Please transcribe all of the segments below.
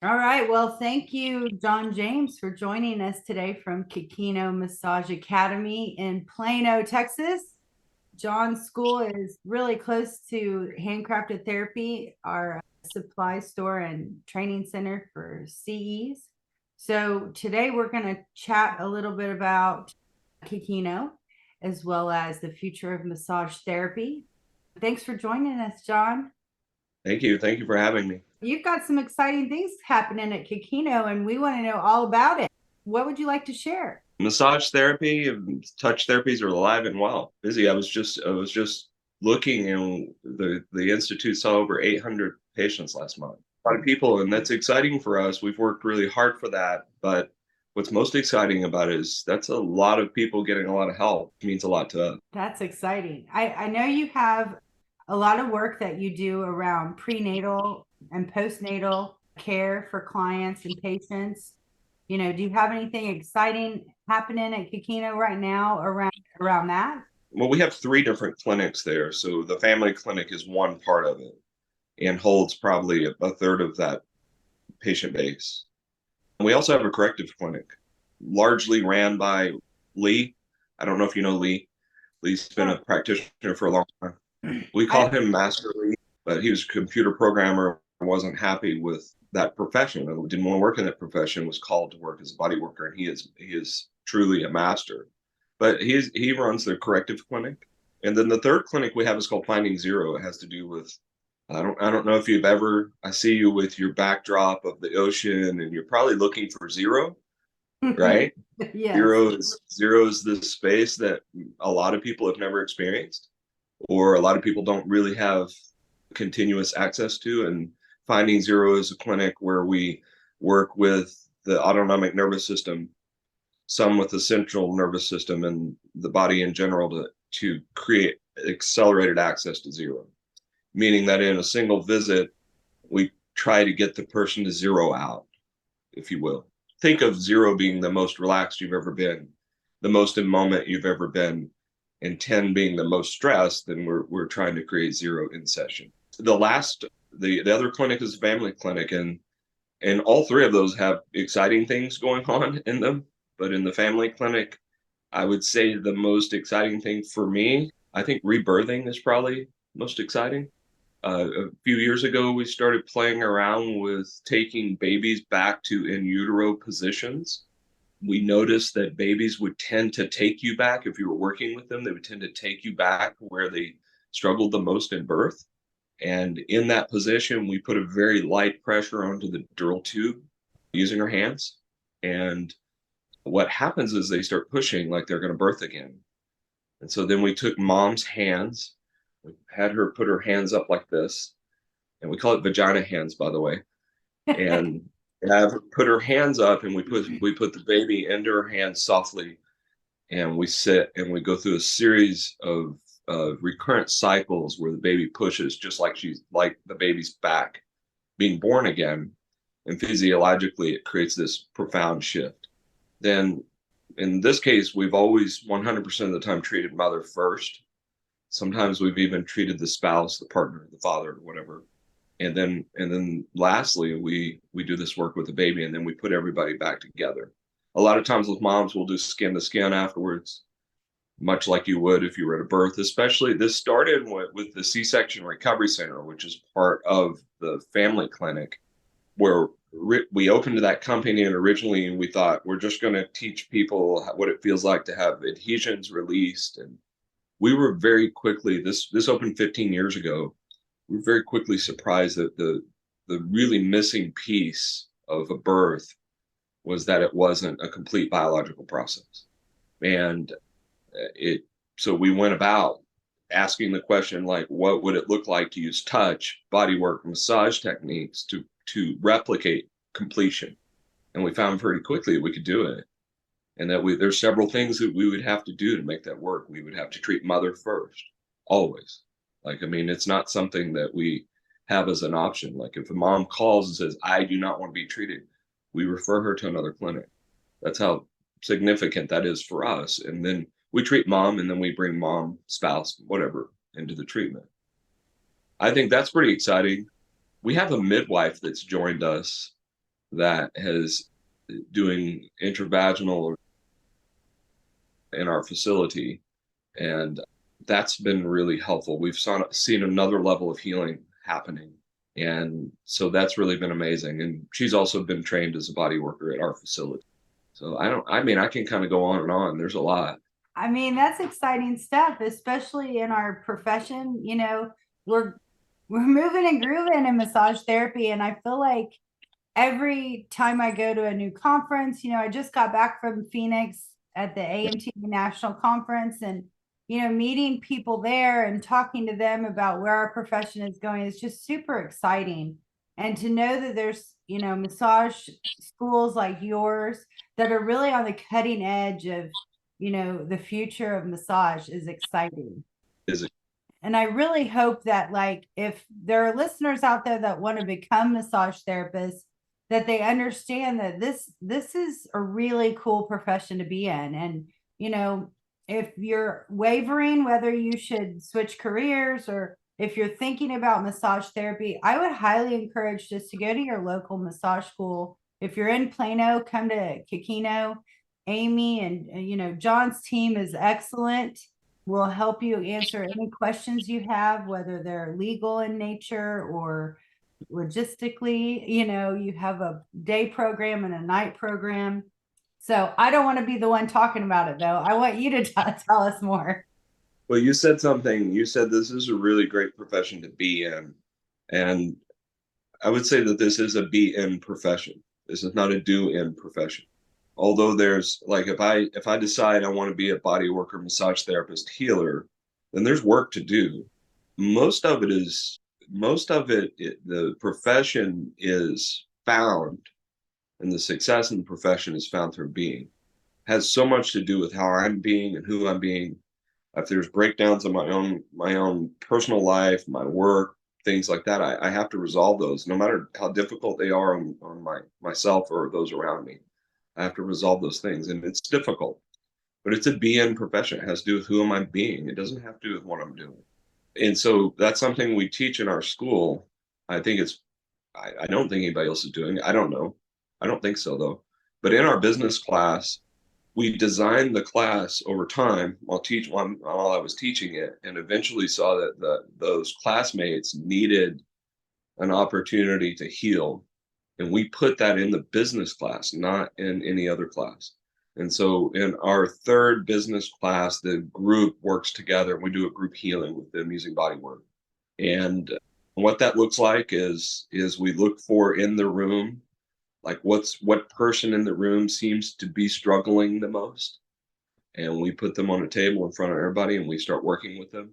All right. Well, thank you, John James, for joining us today from Kino Massage Academy in Plano, Texas. John's school is really close to Handcrafted Therapy, our supply store and training center for CEs. So today we're going to chat a little bit about Kikino as well as the future of massage therapy. Thanks for joining us, John. Thank you. Thank you for having me. You've got some exciting things happening at Kikino, and we want to know all about it. What would you like to share? Massage therapy and touch therapies are alive and well. Busy. I was just looking, and the institute saw over 800 patients last month. A lot of people, and that's exciting for us. We've worked really hard for that, but what's most exciting about it is that's a lot of people getting a lot of help. It means a lot to us. That's exciting. I know you have a lot of work that you do around prenatal and postnatal care for clients and patients. Do you have anything exciting happening at Kikino right now around that? Well, we have three different clinics there. So the family clinic is one part of it and holds probably a third of that patient base. And we also have a corrective clinic, largely ran by Lee. I don't know if you know Lee. Lee's been a practitioner for a long time. We call I, him Master Lee, but he was a computer programmer and wasn't happy with that profession and didn't want to work in that profession, was called to work as a body worker, and he is truly a master. But he runs the corrective clinic. And then the third clinic we have is called Finding Zero. It has to do with I don't know if you've ever I see you with your backdrop of the ocean and you're probably looking for zero, right? yes. Zero is this space that a lot of people have never experienced, or a lot of people don't really have continuous access to. And Finding Zero is a clinic where we work with the autonomic nervous system, some with the central nervous system and the body in general to create accelerated access to zero, meaning that in a single visit, we try to get the person to zero out, if you will. Think of zero being the most relaxed you've ever been, the most in moment you've ever been, and 10 being the most stressed. Then we're trying to create zero in session. The other clinic is a family clinic, and all three of those have exciting things going on in them. But in the family clinic, I would say the most exciting thing for me, I think rebirthing is probably most exciting. A few years ago, we started playing around with taking babies back to in utero positions. We noticed that babies would tend to take you back if you were working with them. They would tend to take you back where they struggled the most in birth. And in that position, we put a very light pressure onto the dural tube using our hands. And what happens is they start pushing like they're going to birth again. And so then we took mom's hands, we had her put her hands up like this, and we call it vagina hands, by the way, and have her put her hands up, and we put the baby into her hands softly, and we sit and we go through a series of recurrent cycles where the baby pushes just like she's like the baby's back being born again, and physiologically it creates this profound shift. Then in this case, we've always 100% of the time treated mother first. Sometimes we've even treated the spouse, the partner, the father, whatever. And then lastly, we do this work with the baby, and then we put everybody back together. A lot of times with moms, we'll do skin to skin afterwards, much like you would if you were at a birth. Especially this started with the C-section recovery center, which is part of the family clinic, where we opened that company, and originally we thought we're just going to teach people what it feels like to have adhesions released. And we were very quickly, this opened 15 years ago, we were very quickly surprised that the really missing piece of a birth was that it wasn't a complete biological process. And it so we went about asking the question, like, what would it look like to use touch, body work, massage techniques to replicate completion? And we found pretty quickly we could do it, and that there's several things that we would have to do to make that work. We would have to treat mother first, always. Like, I mean, it's not something that we have as an option. Like, if a mom calls and says, I do not want to be treated, we refer her to another clinic. That's how significant that is for us. And then we treat mom, and then we bring mom, spouse, whatever, into the treatment. I think that's pretty exciting. We have a midwife that's joined us that has doing intravaginal in our facility. And that's been really helpful. We've seen another level of healing happening. And so that's really been amazing. And she's also been trained as a body worker at our facility. So I mean, I can kind of go on and on. There's a lot. I mean, that's exciting stuff, especially in our profession. We're moving and grooving in massage therapy, and I feel like every time I go to a new conference, I just got back from Phoenix at the AMT National Conference, and meeting people there and talking to them about where our profession is going is just super exciting. And to know that there's, massage schools like yours that are really on the cutting edge of, the future of massage is exciting. Is it? And I really hope that, like, if there are listeners out there that want to become massage therapists, that they understand that this is a really cool profession to be in. And if you're wavering whether you should switch careers, or if you're thinking about massage therapy, I would highly encourage just to go to your local massage school. If you're in Plano, come to Kino. Amy and John's team is excellent. We'll help you answer any questions you have, whether they're legal in nature or logistically. You have a day program and a night program. So I don't want to be the one talking about it, though. I want you to tell us more. Well, you said something. You said this is a really great profession to be in. And I would say that this is a be in profession. This is not a do in profession. Although there's like if I decide I want to be a body worker, massage therapist, healer, then there's work to do. Most of it is the profession is found, and the success in the profession is found through being. Has so much to do with how I'm being and who I'm being. If there's breakdowns in my own personal life, my work, things like that, I have to resolve those, no matter how difficult they are on myself or those around me. I have to resolve those things, and it's difficult, but it's a be-in profession. It has to do with who am I being. It doesn't have to do with what I'm doing. And so that's something we teach in our school. I think I don't think anybody else is doing it. I don't know. I don't think so though. But in our business class, we designed the class over time while I was teaching it, and eventually saw that those classmates needed an opportunity to heal. And we put that in the business class, not in any other class. And so in our third business class, the group works together. We do a group healing with them using body work. And what that looks like is we look for in the room, like what person in the room seems to be struggling the most. And we put them on a table in front of everybody and we start working with them.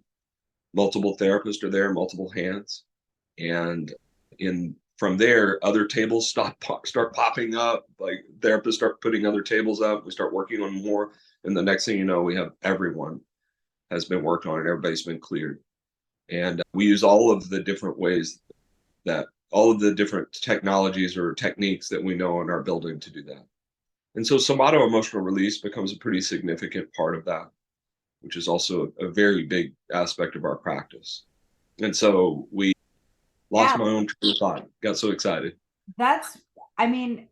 Multiple therapists are there, multiple hands. And in from there, other tables start popping up. Like therapists start putting other tables up. We start working on more, and the next thing you know, we have everyone has been worked on, and everybody's been cleared. And we use all of the different ways that all of the different technologies or techniques that we know in our building to do that. And so somato emotional release becomes a pretty significant part of that, which is also a very big aspect of our practice. And so we lost Yeah, my own train of thought. Got so excited. I mean,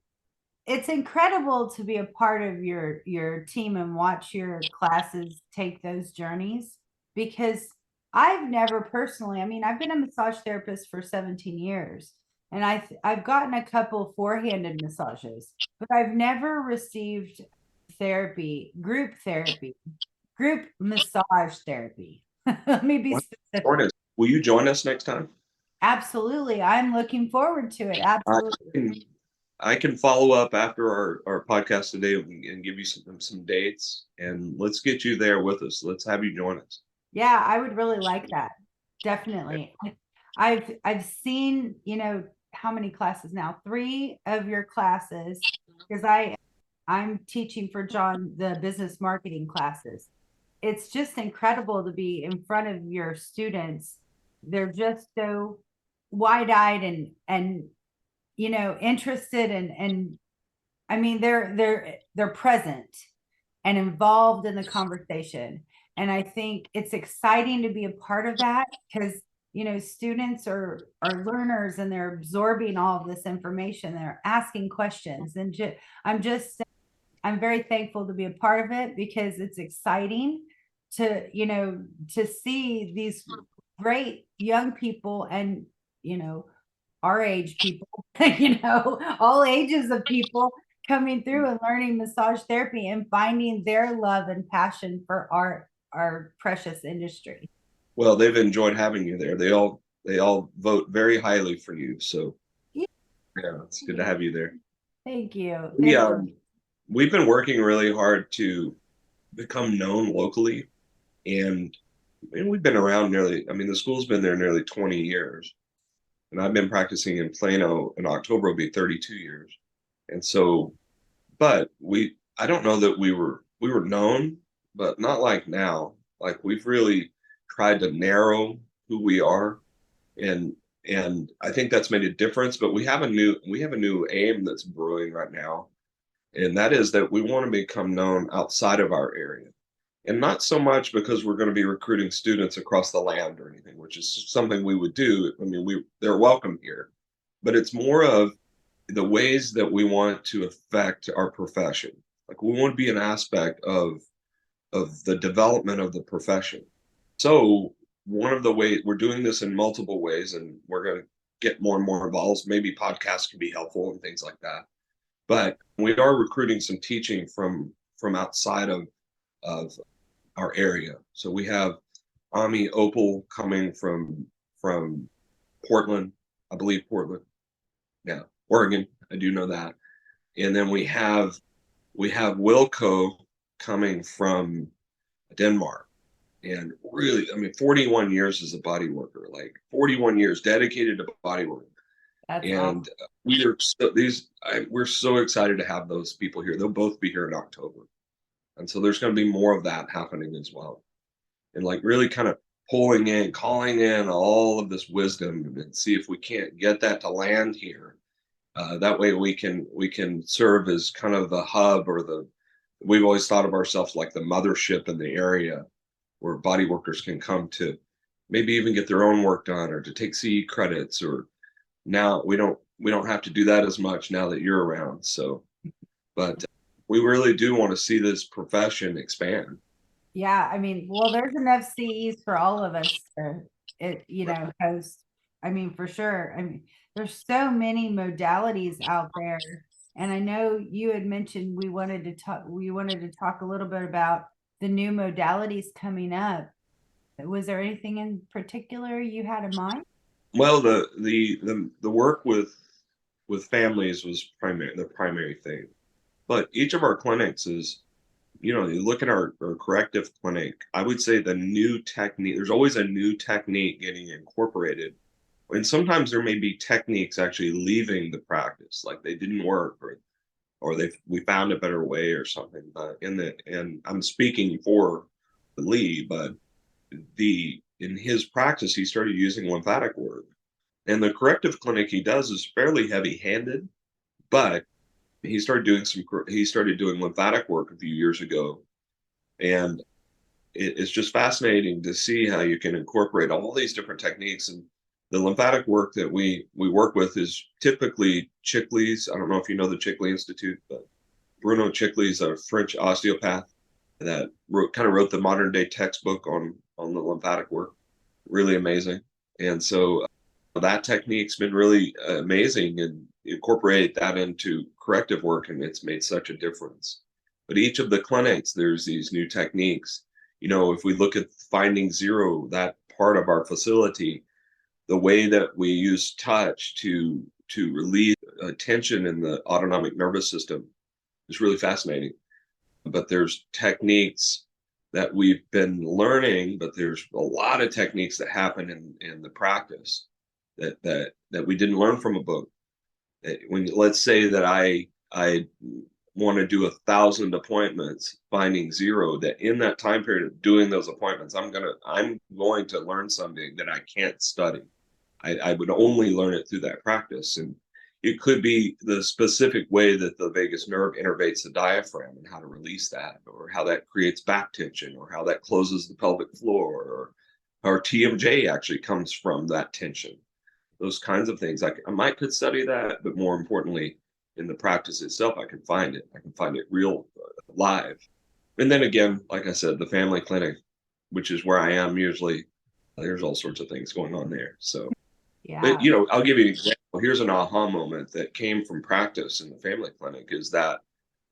it's incredible to be a part of your team and watch your classes take those journeys, because I've never personally, I mean, I've been a massage therapist for 17 years, and I've gotten a couple four-handed massages, but I've never received therapy, group massage therapy. Let me be specific. Will you join us next time? Absolutely. I'm looking forward to it. I Absolutely. can, I can follow up after our podcast today and give you some dates, and let's get you there with us. Let's have you join us. Yeah, I would really like that. Definitely. I've seen, how many classes now? Three of your classes, because I'm teaching for John the business marketing classes. It's just incredible to be in front of your students. They're just so wide-eyed and interested, and I mean they're present and involved in the conversation. And I think it's exciting to be a part of that, because students are learners, and they're absorbing all of this information. They're asking questions, and I'm very thankful to be a part of it, because it's exciting to see these great young people, and our age people, all ages of people coming through and learning massage therapy and finding their love and passion for our precious industry. Well, they've enjoyed having you there. They all vote very highly for you. So Yeah, yeah, it's good to have you there. thank you. We Thank you. we've been working really hard to become known locally, and we've been around nearly. I mean, the school's been there nearly 20 years, and I've been practicing in Plano. In October will be 32 years, and so, but I don't know that we were known, but not like now. Like we've really tried to narrow who we are, and and I think that's made a difference. But we have a new aim that's brewing right now, and that is that we want to become known outside of our area. And not so much because we're going to be recruiting students across the land or anything, which is something we would do. I mean, they're welcome here, but it's more of the ways that we want to affect our profession. Like we want to be an aspect of the development of the profession. So one of the ways we're doing this in multiple ways, and we're going to get more and more involved. Maybe podcasts can be helpful and things like that. But we are recruiting some teaching from outside of our area. So we have Ami Opal coming from Portland, I believe Portland, yeah, Oregon. I do know that. And then we have Wilco coming from Denmark. And really, I mean, 41 years as a body worker, like 41 years dedicated to body work. That's awesome. And we're so excited to have those people here. They'll both be here in October. And so there's going to be more of that happening as well. And like really kind of calling in all of this wisdom and see if we can't get that to land here. That way we can serve as kind of the hub, or we've always thought of ourselves like the mothership in the area, where body workers can come to maybe even get their own work done, or to take CE credits. Or now we don't have to do that as much now that you're around. So, but we really do want to see this profession expand. Yeah, I mean, well, there's enough CEs for all of us to host. I mean, for sure. I mean, there's so many modalities out there. And I know you had mentioned we wanted to talk a little bit about the new modalities coming up. Was there anything in particular you had in mind? Well, the work with families was the primary thing. But each of our clinics is, you look at our corrective clinic, I would say the new technique, there's always a new technique getting incorporated. And sometimes there may be techniques actually leaving the practice, like they didn't work, or we found a better way or something. But and I'm speaking for Lee, but in his practice, he started using lymphatic work. And the corrective clinic he does is fairly heavy-handed, but he started doing lymphatic work a few years ago, and it's just fascinating to see how you can incorporate all these different techniques. And the lymphatic work that we work with is typically Chickley's. I don't know if you know the Chickley Institute, but Bruno Chickley is a French osteopath that wrote the modern day textbook on the lymphatic work. Really amazing. And so that technique's been really amazing, and incorporate that into corrective work, and it's made such a difference. But each of the clinics, there's these new techniques. If we look at Finding Zero, that part of our facility, the way that we use touch to relieve tension in the autonomic nervous system is really fascinating. But there's techniques that we've been learning, but there's a lot of techniques that happen in the practice that we didn't learn from a book. When let's say that I want to do 1,000 appointments, Finding Zero, that in that time period of doing those appointments, I'm going to learn something that I can't study. I would only learn it through that practice. And it could be the specific way that the vagus nerve innervates the diaphragm and how to release that, or how that creates back tension, or how that closes the pelvic floor, or Our TMJ actually comes from that tension. Those kinds of things. I might could study that, but more importantly, in the practice itself, I can find it. I can find it real live. And then again, like I said, the family clinic, which is where I am usually, there's all sorts of things going on there. So, but, Yeah. I'll give you an example. Here's an aha moment that came from practice in the family clinic is that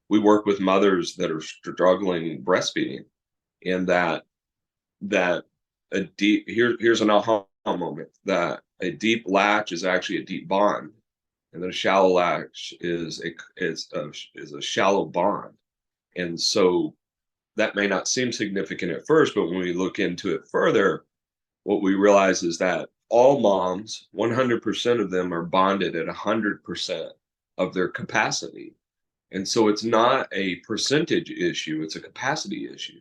we work with mothers that are struggling breastfeeding, and that here's an aha moment that a deep latch is actually a deep bond, and that a shallow latch is a shallow bond. And so that may not seem significant at first, but when we look into it further, what we realize is that all moms, 100% of them are bonded at 100% of their capacity. And so it's not a percentage issue, it's a capacity issue.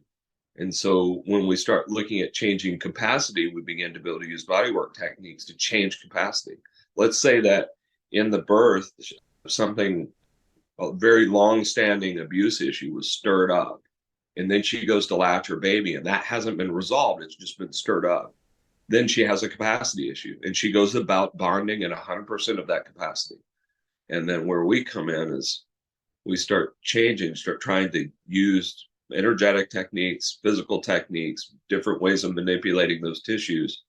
And so when we start looking at changing capacity, we begin to be able to use bodywork techniques to change capacity. Let's say that in the birth, something, a very long-standing abuse issue was stirred up. And then she goes to latch her baby, and that hasn't been resolved. It's just been stirred up. Then she has a capacity issue, and she goes about bonding at 100% of that capacity. And then where we come in is we start changing, start trying to use energetic techniques, physical techniques, different ways of manipulating those tissues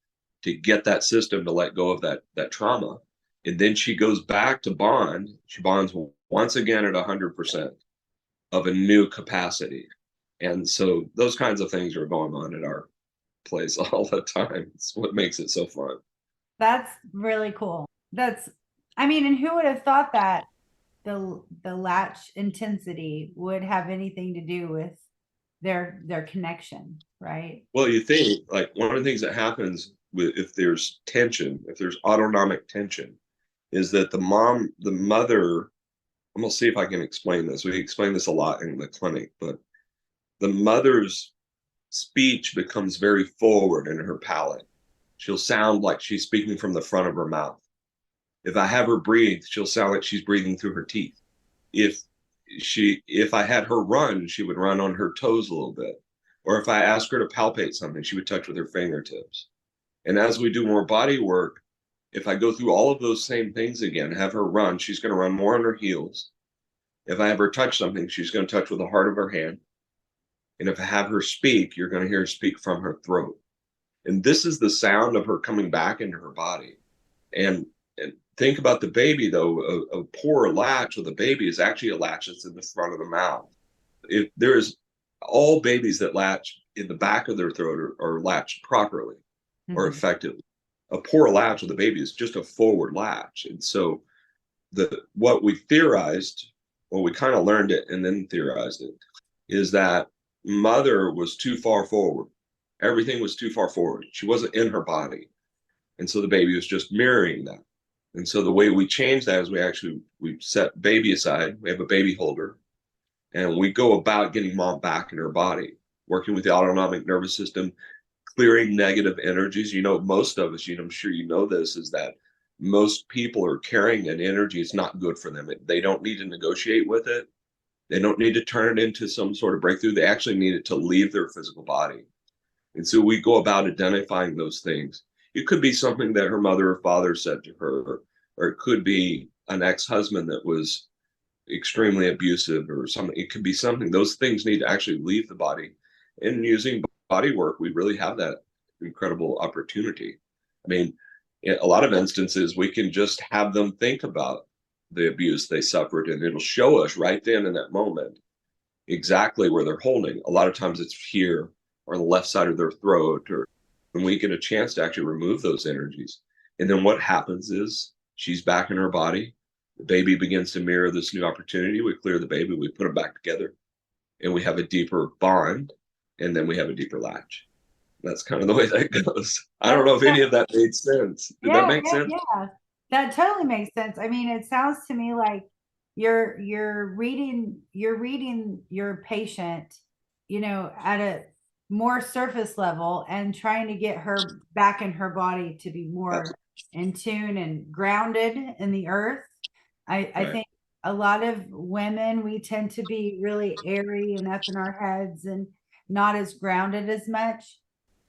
to get that system to let go of that trauma. And then she goes back to bond. She bonds once again at 100% of a new capacity. And so those kinds of things are going on at our place all the time. It's what makes it so fun. That's really cool. I mean, and who would have thought that the latch intensity would have anything to do with their connection, right? Well, you think like one of the things that happens if there's tension, if there's autonomic tension, is that the mother, I'm gonna see if I can explain this. We explain this a lot in the clinic, but the mother's speech becomes very forward in her palate. She'll sound like she's speaking from the front of her mouth. If I have her breathe, she'll sound like she's breathing through her teeth. If if I had her run, she would run on her toes a little bit. Or if I asked her to palpate something, she would touch with her fingertips. And as we do more body work, if I go through all of those same things again, have her run, she's going to run more on her heels. If I have her touch something, she's going to touch with the heart of her hand. And if I have her speak, you're going to hear her speak from her throat. And this is the sound of her coming back into her body. And think about the baby, though. A poor latch with a baby is actually a latch that's in the front of the mouth. If there's all babies that latch in the back of their throat are latched properly or effectively. A poor latch with a baby is just a forward latch. And so what we theorized, well, we kind of learned it and then theorized it, is that mother was too far forward. Everything was too far forward. She wasn't in her body. And so the baby was just mirroring that. And so the way we change that is we set baby aside. We have a baby holder, and we go about getting mom back in her body, working with the autonomic nervous system, clearing negative energies. Most of us, I'm sure you know this, is that most people are carrying an energy. It's not good for them. They don't need to negotiate with it. They don't need to turn it into some sort of breakthrough. They actually need it to leave their physical body. And so we go about identifying those things. It could be something that her mother or father said to her, or it could be an ex-husband that was extremely abusive or something. It could be something. Those things need to actually leave the body. And using body work, we really have that incredible opportunity. I mean, in a lot of instances, we can just have them think about the abuse they suffered, and it'll show us right then in that moment exactly where they're holding. A lot of times it's here or the left side of their throat, or when we get a chance to actually remove those energies. And then what happens is she's back in her body. The baby begins to mirror this new opportunity. We clear the baby, we put them back together, and we have a deeper bond, and then we have a deeper latch. That's kind of the way that goes. I don't know if any of that made sense. Did that make sense? Yeah. That totally makes sense. I mean, it sounds to me like you're reading your patient, at a more surface level and trying to get her back in her body to be more in tune and grounded in the earth. I think a lot of women, we tend to be really airy and up in our heads and not as grounded as much.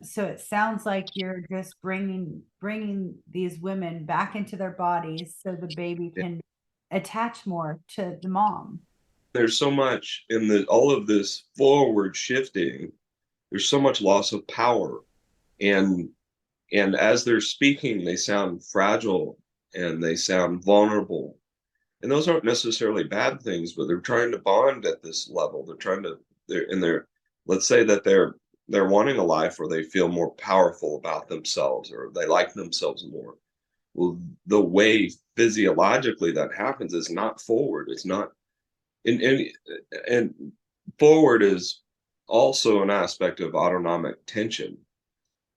So it sounds like you're just bringing these women back into their bodies so the baby can attach more to the mom. There's so much in the all of this forward shifting. There's so much loss of power, and as they're speaking, they sound fragile and they sound vulnerable. And those aren't necessarily bad things, but they're trying to bond at this level. They're let's say that they're wanting a life where they feel more powerful about themselves or they like themselves more. Well, the way physiologically that happens is not forward. It's not, and and forward is also an aspect of autonomic tension.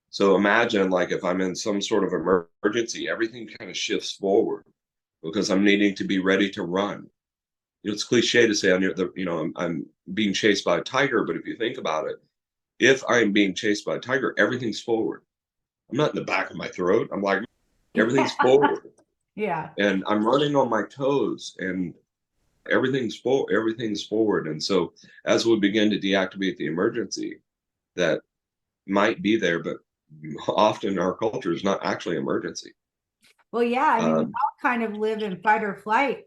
So imagine like if I'm in some sort of emergency, everything kind of shifts forward because I'm needing to be ready to run. It's cliche to say I'm being chased by a tiger, but if you think about it, if I'm being chased by a tiger, everything's forward. I'm not in the back of my throat. I'm like everything's forward, Yeah. and I'm running on my toes, and everything's forward. And so as we begin to deactivate the emergency that might be there, but often our culture is not actually emergency. Well, yeah, I mean, we Um, all kind of live in fight or flight,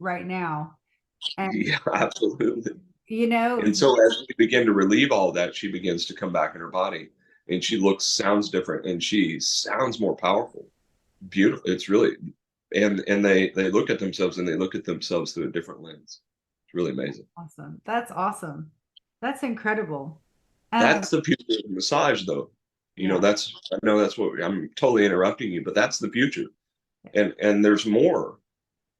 right now. And, yeah, absolutely. you know, And so as we begin to relieve all of that, she begins to come back in her body, and she sounds different, and she sounds more powerful. Beautiful. It's really, and they look at themselves and they look at themselves through a different lens. It's really amazing. awesome. That's awesome. That's incredible. That's the future of massage, though. Yeah. I know that's what I'm totally interrupting you, but that's the future. And there's more.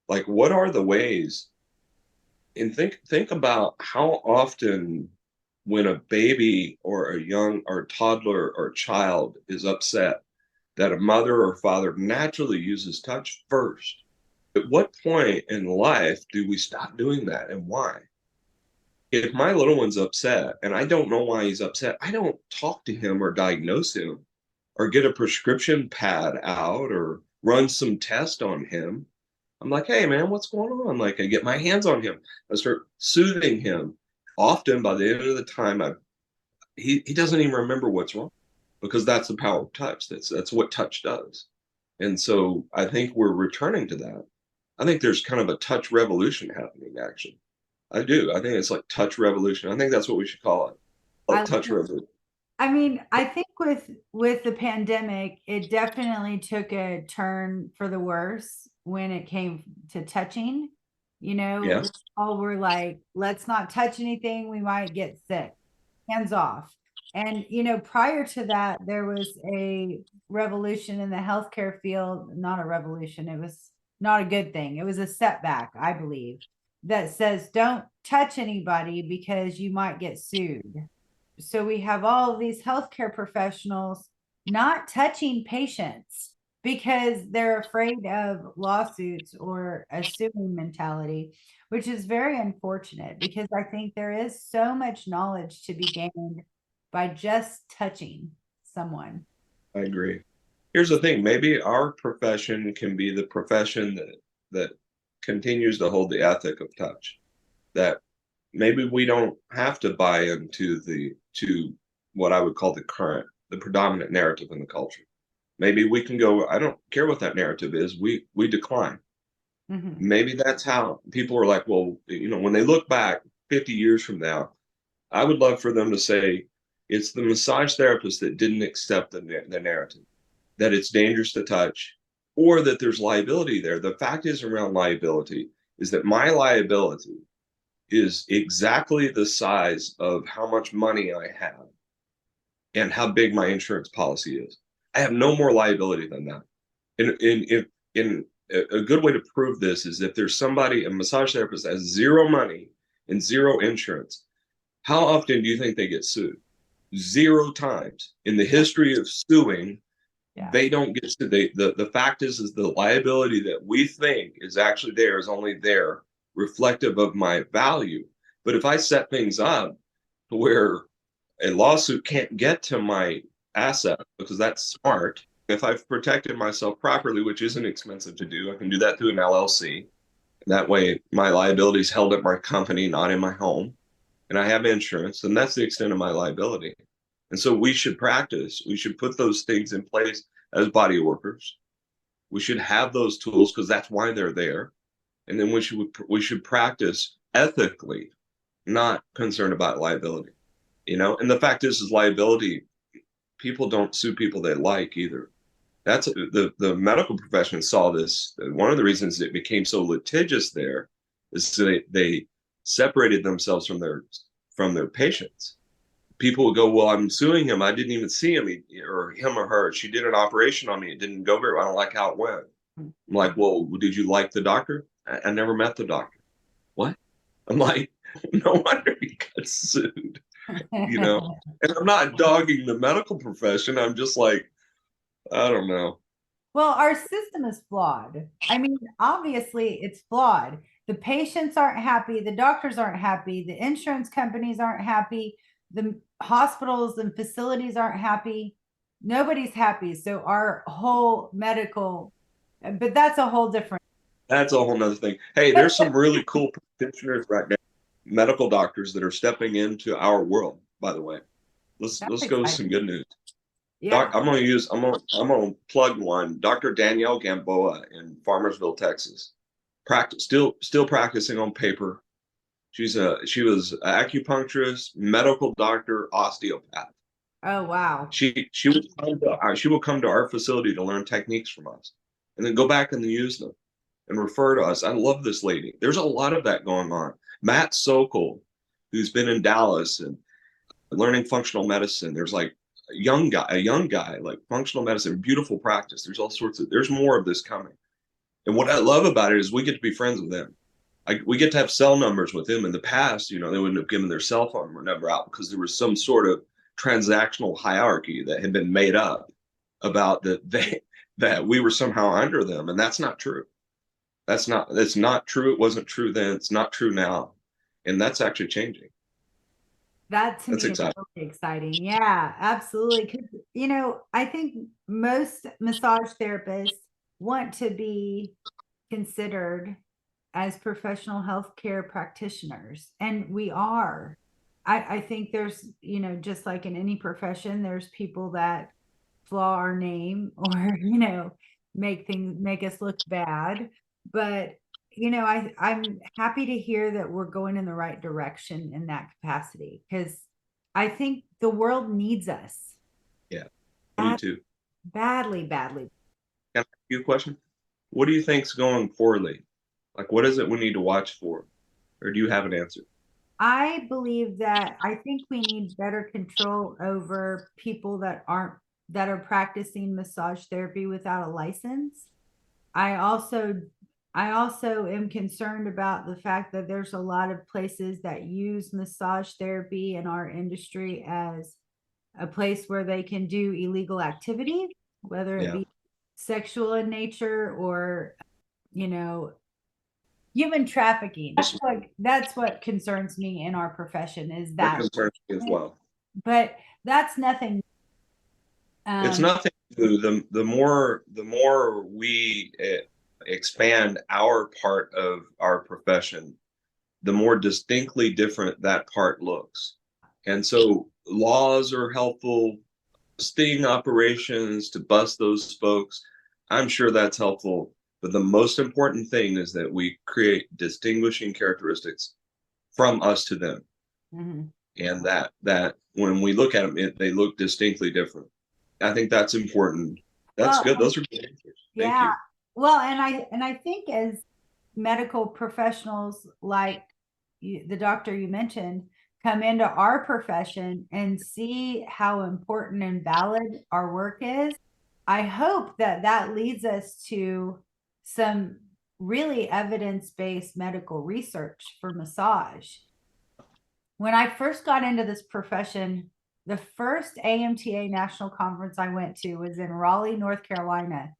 Like, what are the ways? And think about how often when a baby or a young or toddler or child is upset that a mother or father naturally uses touch first. At what point in life do we stop doing that and why? If my little one's upset and I don't know why he's upset, I don't talk to him or diagnose him or get a prescription pad out or run some test on him. I'm like, hey, man, what's going on? Like, I get my hands on him. I start soothing him. Often by the end of the time, he doesn't even remember what's wrong because that's the power of touch. That's what touch does. And so I think we're returning to that. I think there's kind of a touch revolution happening, actually. I do. I think it's like touch revolution. I think that's what we should call it. Like I touch revolution. I mean, I think with the pandemic, it definitely took a turn for the worse when it came to touching. We Yes. all were like, let's not touch anything, we might get sick. Hands off. And prior to that, there was a revolution in the healthcare field, not a revolution, it was not a good thing. It was a setback, I believe, that says don't touch anybody because you might get sued. So we have all of these healthcare professionals not touching patients because they're afraid of lawsuits or a suing mentality, which is very unfortunate because I think there is so much knowledge to be gained by just touching someone. I agree. Here's the thing, maybe our profession can be the profession that continues to hold the ethic of touch. That maybe we don't have to buy into the to what I would call the predominant narrative in the culture. Maybe we can go, I don't care what that narrative is, we decline. Mhm. Maybe that's how people are like, well, when they look back 50 years from now, I would love for them to say it's the massage therapist that didn't accept the narrative, that it's dangerous to touch, or that there's liability there. The fact is around liability is that my liability is exactly the size of how much money I have and how big my insurance policy is. I have no more liability than that. In a good way to prove this is if there's somebody, a massage therapist that has zero money and zero insurance, how often do you think they get sued? Zero times in the history of suing. Yeah. They don't get sued. The fact is the liability that we think is actually there is only there reflective of my value. But if I set things up where a lawsuit can't get to my asset because that's smart, if I've protected myself properly, which isn't expensive to do, I can do that through an LLC. That way, my liability is held at my company, not in my home, and I have insurance, and that's the extent of my liability. And so we should practice. We should put those things in place as body workers. We should have those tools because that's why they're there. And then we should practice ethically, not concerned about liability. And the fact is liability, people don't sue people they like either. That's the medical profession saw this. One of the reasons it became so litigious there is they separated themselves from their patients. People would go, well, I'm suing him. I didn't even see him, or him or her. She did an operation on me. It didn't go very well. I don't like how it went. I'm like, well, did you like the doctor? I never met the doctor. What? I'm like, no wonder he got sued. And I'm not dogging the medical profession. I'm just like, I don't know. Well, our system is flawed. I mean, obviously it's flawed. The patients aren't happy, the doctors aren't happy, the insurance companies aren't happy, the hospitals and facilities aren't happy. Nobody's happy. So our whole medical, but that's a whole different. That's a whole nother thing. Hey, there's some really cool practitioners right now, medical doctors that are stepping into our world, by the way. Let's go with some good news. Yeah. I'm gonna plug one. Dr. Danielle Gamboa in Farmersville, Texas. Still practicing on paper. She was an acupuncturist, medical doctor, osteopath. Oh wow. She will come to our facility to learn techniques from us, and then go back and use them, and refer to us. I love this lady. There's a lot of that going on. Matt Sokol, who's been in Dallas and learning functional medicine. There's like a young guy, like functional medicine, beautiful practice. There's more of this coming. And what I love about it is we get to be friends with them. We get to have cell numbers with them. In the past, they wouldn't have given their cell phone number out because there was some sort of transactional hierarchy that had been made up about that we were somehow under them. And that's not true. That's not true. It wasn't true then. It's not true now. And that's actually changing. That's exciting. Really exciting. Yeah, absolutely. Because, I think most massage therapists want to be considered as professional healthcare practitioners, and we are. I think there's, just like in any profession, there's people that flaw our name or, make us look bad. But I'm happy to hear that we're going in the right direction in that capacity, because I think the world needs us. Yeah, me too. Badly. Can I ask you a question? What do you think's going poorly? Like, what is it we need to watch for? Or do you have an answer? I believe that I think we need better control over people that are practicing massage therapy without a license. I also am concerned about the fact that there's a lot of places that use massage therapy in our industry as a place where they can do illegal activity, whether it be sexual in nature or, human trafficking. That's what concerns me in our profession, is that concerns me as well. But that's nothing. It's nothing new. The more we expand our part of our profession, the more distinctly different that part looks. And so laws are helpful, sting operations to bust those folks. I'm sure that's helpful. But the most important thing is that we create distinguishing characteristics from us to them. Mm-hmm. And that when we look at them, they look distinctly different. I think that's important. That's good. Those are good answers. Thank you. Well, and I think as medical professionals, like the doctor you mentioned, come into our profession and see how important and valid our work is, I hope that leads us to some really evidence-based medical research for massage. When I first got into this profession, the first AMTA national conference I went to was in Raleigh, North Carolina.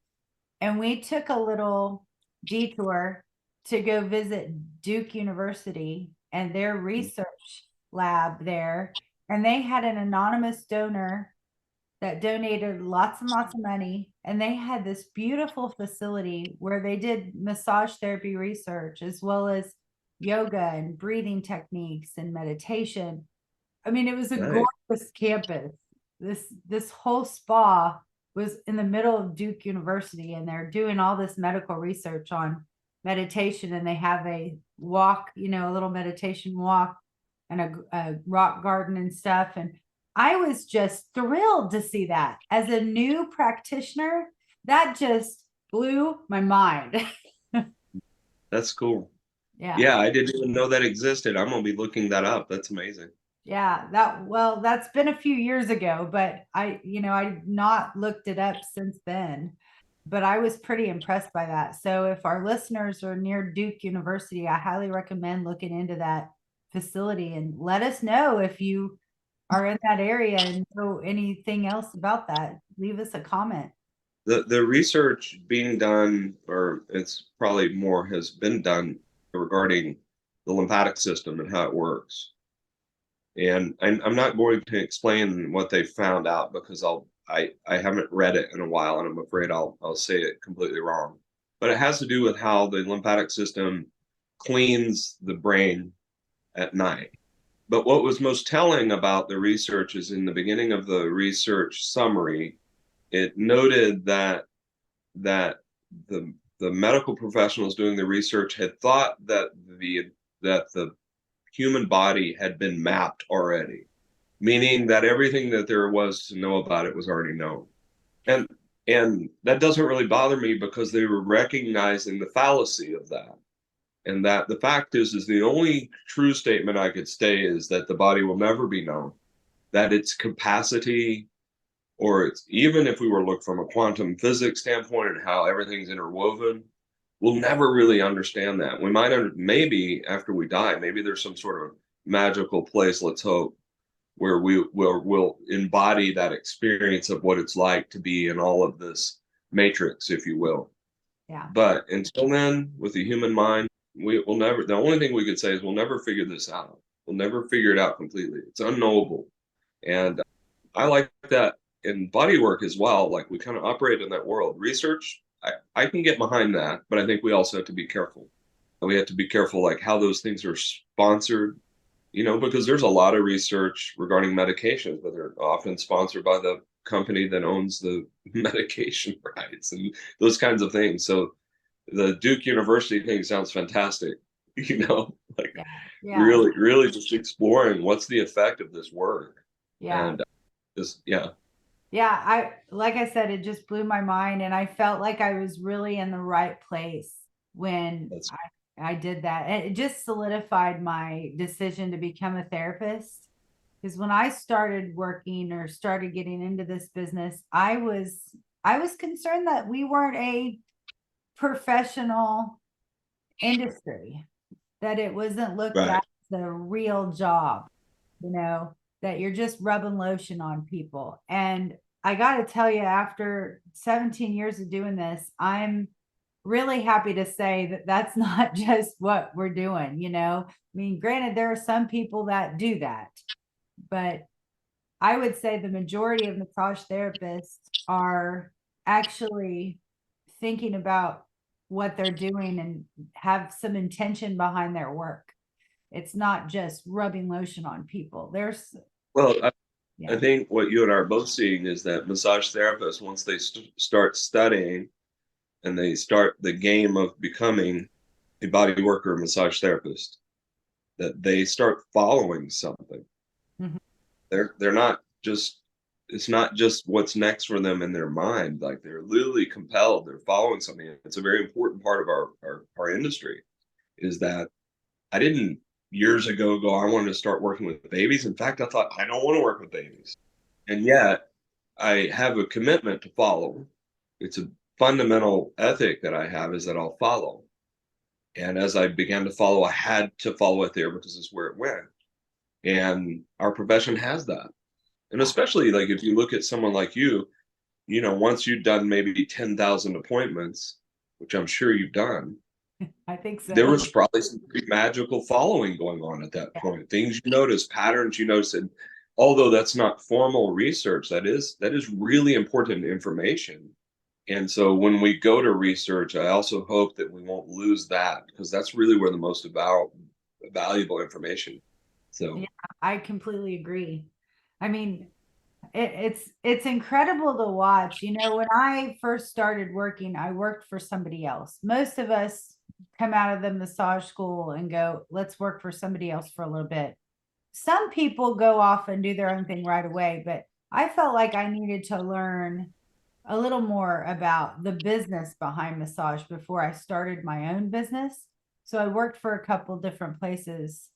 And we took a little detour to go visit Duke University and their research lab there. And they had an anonymous donor that donated lots and lots of money. And they had this beautiful facility where they did massage therapy research, as well as yoga and breathing techniques and meditation. I mean, it was a gorgeous campus. this whole spa was in the middle of Duke University, and they're doing all this medical research on meditation, and they have a walk, a little meditation walk and a rock garden and stuff. And I was just thrilled to see that. As a new practitioner, that just blew my mind. That's cool. Yeah. Yeah, I didn't even know that existed. I'm gonna be looking that up. That's amazing. Yeah, that's been a few years ago, but I've not looked it up since then. But I was pretty impressed by that. So if our listeners are near Duke University, I highly recommend looking into that facility, and let us know if you are in that area and know anything else about that. Leave us a comment. The research being done, or it's probably more has been done regarding the lymphatic system and how it works. And I'm not going to explain what they found out because I haven't read it in a while, and I'm afraid I'll say it completely wrong. But it has to do with how the lymphatic system cleans the brain at night. But what was most telling about the research is in the beginning of the research summary, it noted that the medical professionals doing the research had thought that the human body had been mapped already, meaning that everything that there was to know about it was already known. And and that doesn't really bother me because they were recognizing the fallacy of that. And that the fact is the only true statement I could say is that the body will never be known, that its capacity, or it's even if we were to look from a quantum physics standpoint and how everything's interwoven, we'll never really understand that. We might maybe after we die, maybe there's some sort of magical place, let's hope, where we'll embody that experience of what it's like to be in all of this matrix, if you will. Yeah. But until then, with the human mind, we will never, the only thing we could say is we'll never figure this out. We'll never figure it out completely. It's unknowable. And I like that in body work as well. Like we kind of operate in that world. Research, I can get behind that, but I think we also have to be careful. And we have to be careful like how those things are sponsored, because there's a lot of research regarding medications, but they're often sponsored by the company that owns the medication rights and those kinds of things. So the Duke University thing sounds fantastic, like Yeah. Yeah. really, really just exploring what's the effect of this work. Yeah. And just, yeah. Yeah, like I said, it just blew my mind, and I felt like I was really in the right place when That's I did that. And it just solidified my decision to become a therapist. Because when I started working or started getting into this business, I was concerned that we weren't a professional industry, that it wasn't looked right. at as a real job, that you're just rubbing lotion on people. And I got to tell you, after 17 years of doing this, I'm really happy to say that that's not just what we're doing. I mean, granted, there are some people that do that, but I would say the majority of massage therapists are actually thinking about what they're doing and have some intention behind their work. It's not just rubbing lotion on people. Well, I Yeah. think what you and I are both seeing is that massage therapists, once they start studying and they start the game of becoming a body worker massage therapist, that they start following something. Mhm. They're not just, it's not just what's next for them in their mind. Like they're literally compelled, they're following something. It's a very important part of our industry, is that I didn't years ago go, I wanted to start working with babies. In fact, I thought I don't want to work with babies. And yet I have a commitment to follow. It's a fundamental ethic that I have, is that I'll follow. And as I began to follow, I had to follow it there because it's where it went. And our profession has that. And especially like if you look at someone like you, once you've done maybe 10,000 appointments, which I'm sure you've done, I think so. there was probably some pretty magical following going on at that point. Things you notice, patterns you notice, and although that's not formal research, that is really important information. And so when we go to research, I also hope that we won't lose that, because that's really where the most valuable information. So Yeah, I completely agree. I mean, It's incredible to watch. You know, when I first started working, I worked for somebody else. Most of us come out of the massage school and go, let's work for somebody else for a little bit. Some people go off and do their own thing right away, but I felt like I needed to learn a little more about the business behind massage before I started my own business. So I worked for a couple different places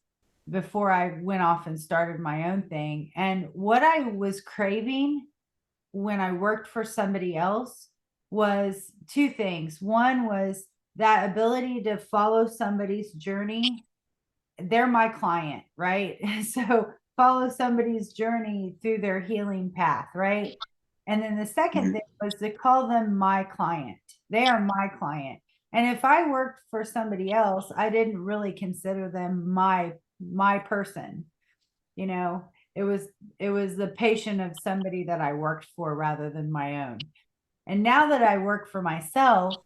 before I went off and started my own thing. And what I was craving when I worked for somebody else was two things. One was that ability to follow somebody's journey. They're my client, right? So follow somebody's journey through their healing path, right? And then the second thing was to call them my client. They are my client. And if I worked for somebody else, I didn't really consider them my person. You know, it was the patient of somebody that I worked for rather than my own. And now that I work for myself,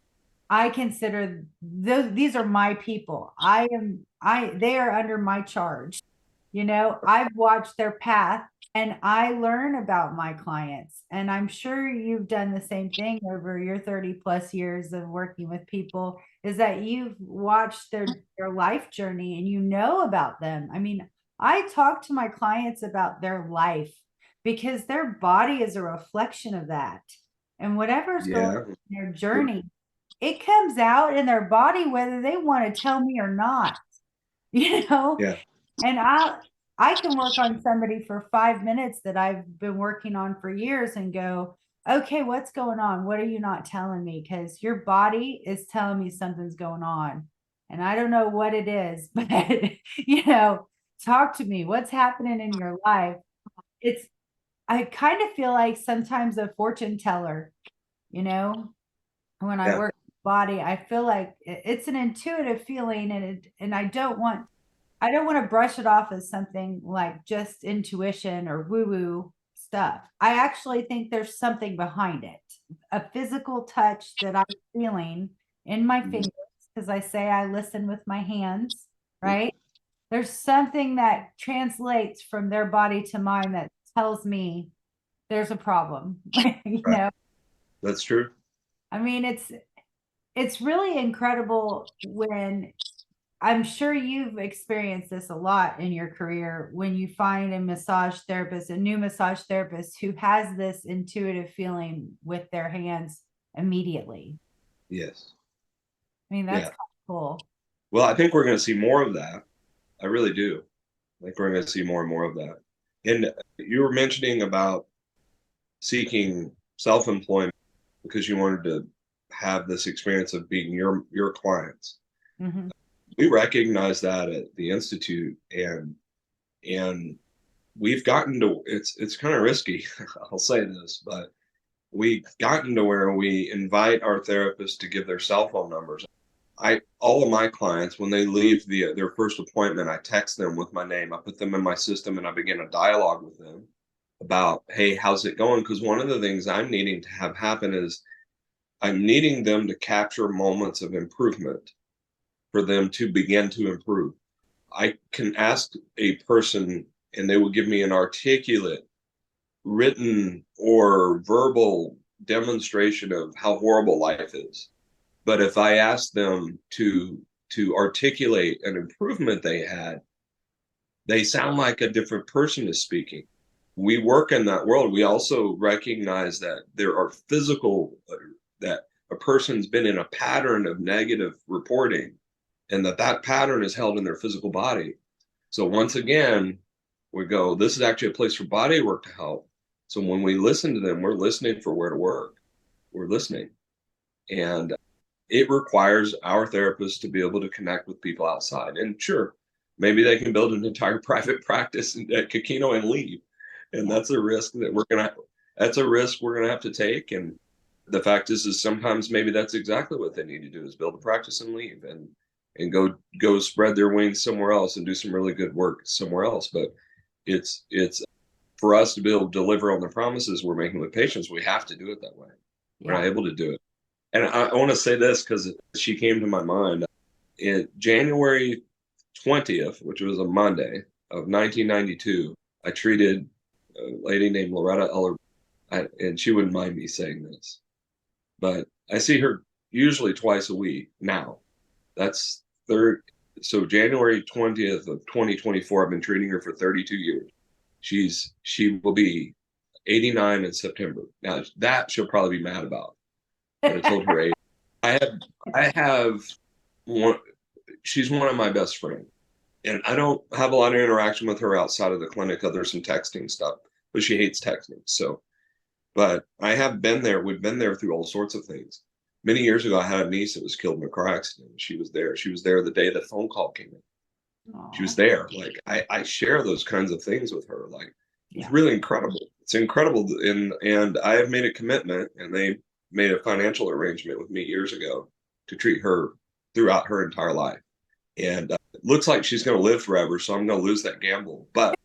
I consider these are my people. They are under my charge. You know, I've watched their path and I learn about my clients. And I'm sure you've done the same thing over your 30 plus years of working with people, is that you've watched their life journey and you know about them. I mean, I talk to my clients about their life because their body is a reflection of that. And whatever's going on Yeah. in their journey, it comes out in their body whether they want to tell me or not. You know, Yeah. and I can work on somebody for 5 minutes that I've been working on for years and go, okay, what's going on? What are you not telling me? Because your body is telling me something's going on. And I don't know what it is, but you know, talk to me. What's happening in your life? It's I kind of feel like sometimes a fortune teller, you know, when I Yeah. work with the body, I feel like it's an intuitive feeling, and I don't want to brush it off as something like just intuition or woo woo stuff. I actually think there's something behind it, a physical touch that I'm feeling in my Mhm. fingers, because I say I listen with my hands, right? There's something that translates from their body to mine that tells me there's a problem. You Right. know, That's true. I mean, it's really incredible when I'm sure you've experienced this a lot in your career when you find a new massage therapist who has this intuitive feeling with their hands immediately. Yes. I mean, that's Yeah. kind of cool. Well, I think we're going to see more of that. I really do. I think we're going to see more and more of that. And you were mentioning about seeking self-employment because you wanted to have this experience of being your clients. Mhm. We recognize that at the institute, and we've gotten to it's kind of risky. I'll say this, but we've gotten to where we invite our therapists to give their cell phone numbers. I all of my clients, when they leave their first appointment, I text them with my name. I put them in my system and I begin a dialogue with them about, hey, how's it going? Because one of the things I'm needing to have happen is I'm needing them to capture moments of improvement for them to begin to improve. I can ask a person and they will give me an articulate, written, or verbal demonstration of how horrible life is. But if I ask them to articulate an improvement they had, they sound like a different person is speaking. We work in that world. We also recognize that there are physical that a person's been in a pattern of negative reporting and that pattern is held in their physical body. So once again, we go, this is actually a place for body work to help. So when we listen to them, we're listening for where to work. We're listening. And it requires our therapists to be able to connect with people outside. And sure, maybe they can build an entire private practice at Kino and leave. And Yeah. that's a risk that that's a risk we're gonna have to take. And the fact is sometimes maybe that's exactly what they need to do is build a practice and leave and go spread their wings somewhere else and do some really good work somewhere else. But it's for us to be able to deliver on the promises we're making with patients, we have to do it that way. We're not Yeah. able to do it. And I want to say this because she came to my mind. In January 20th, which was a Monday of 1992, I treated a lady named Loretta Eller, and she wouldn't mind me saying this, but I see her usually twice a week now. That's third. So January 20th of 2024, I've been treating her for 32 years. She will be 89 in September. Now that she'll probably be mad about. But I told her age. I have one. She's one of my best friends, and I don't have a lot of interaction with her outside of the clinic, other some texting stuff. But she hates texting. So, but I have been there. We've been there through all sorts of things. Many years ago, I had a niece that was killed in a car accident. She was there. She was there the day the phone call came in. She was Aw, there. Like I share those kinds of things with her. Like it's yeah. really incredible. It's incredible. And I have made a commitment, and they made a financial arrangement with me years ago to treat her throughout her entire life. And it looks like she's going to live forever, so I'm going to lose that gamble. But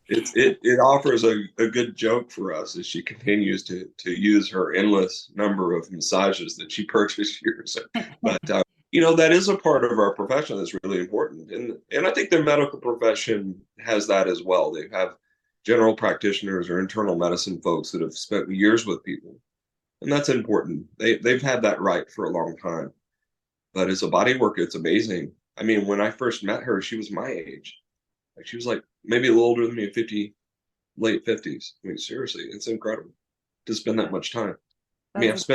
it offers a good joke for us as she continues to use her endless number of massages that she purchased years. But that is a part of our profession that's really important, and I think the medical profession has that as well. They have general practitioners or internal medicine folks that have spent years with people, and that's important. They've had that right for a long time. But as a body worker, it's amazing. I mean, when I first met her, she was my age. Like she was like maybe a little older than me, 50, late 50s. I mean, seriously, it's incredible to spend that much time. I mean, That's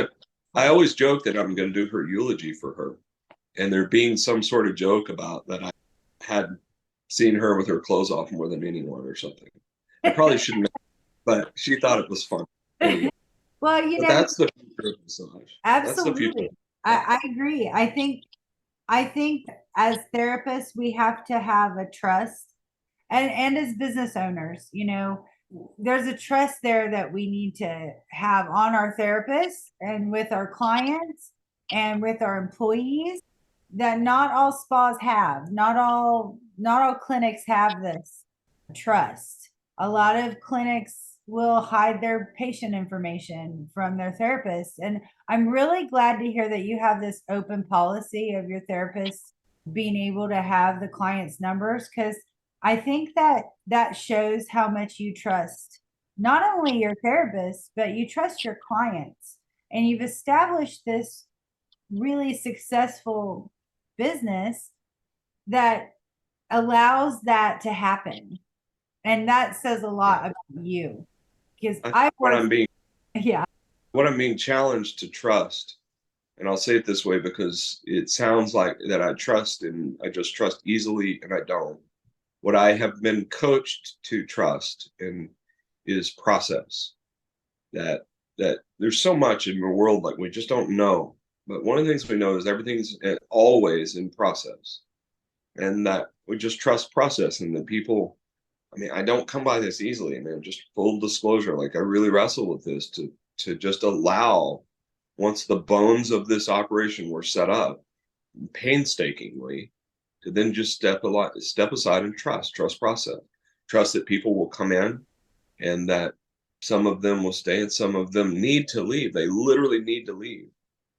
I always joke that I'm going to do her eulogy for her. And there being some sort of joke about that I had seen her with her clothes off more than anyone or something. I probably shouldn't, but she thought it was fun. Anyway, well, but that's the future of massage. That's the future. absolutely. I agree. I think as therapists, we have to have a trust, and as business owners, there's a trust there that we need to have on our therapists and with our clients and with our employees that not all spas have, not all clinics have this trust. A lot of clinics will hide their patient information from their therapists. And I'm really glad to hear that you have this open policy of your therapist being able to have the client's numbers, because I think that shows how much you trust not only your therapist, but you trust your clients. And you've established this really successful business that allows that to happen. And that says a Yeah. lot about you, because I think I work, yeah, what I'm being challenged to trust, and I'll say it this way because it sounds like that I trust and I just trust easily, and I don't. What I have been coached to trust and is process. That there's so much in the world like we just don't know. But one of the things we know is everything's always in process, and that we just trust process, and that people. I mean, I don't come by this easily, man. Just full disclosure, like I really wrestle with this to just allow, once the bones of this operation were set up painstakingly, to then just step aside and trust process, trust that people will come in, and that some of them will stay and some of them need to leave. They literally need to leave.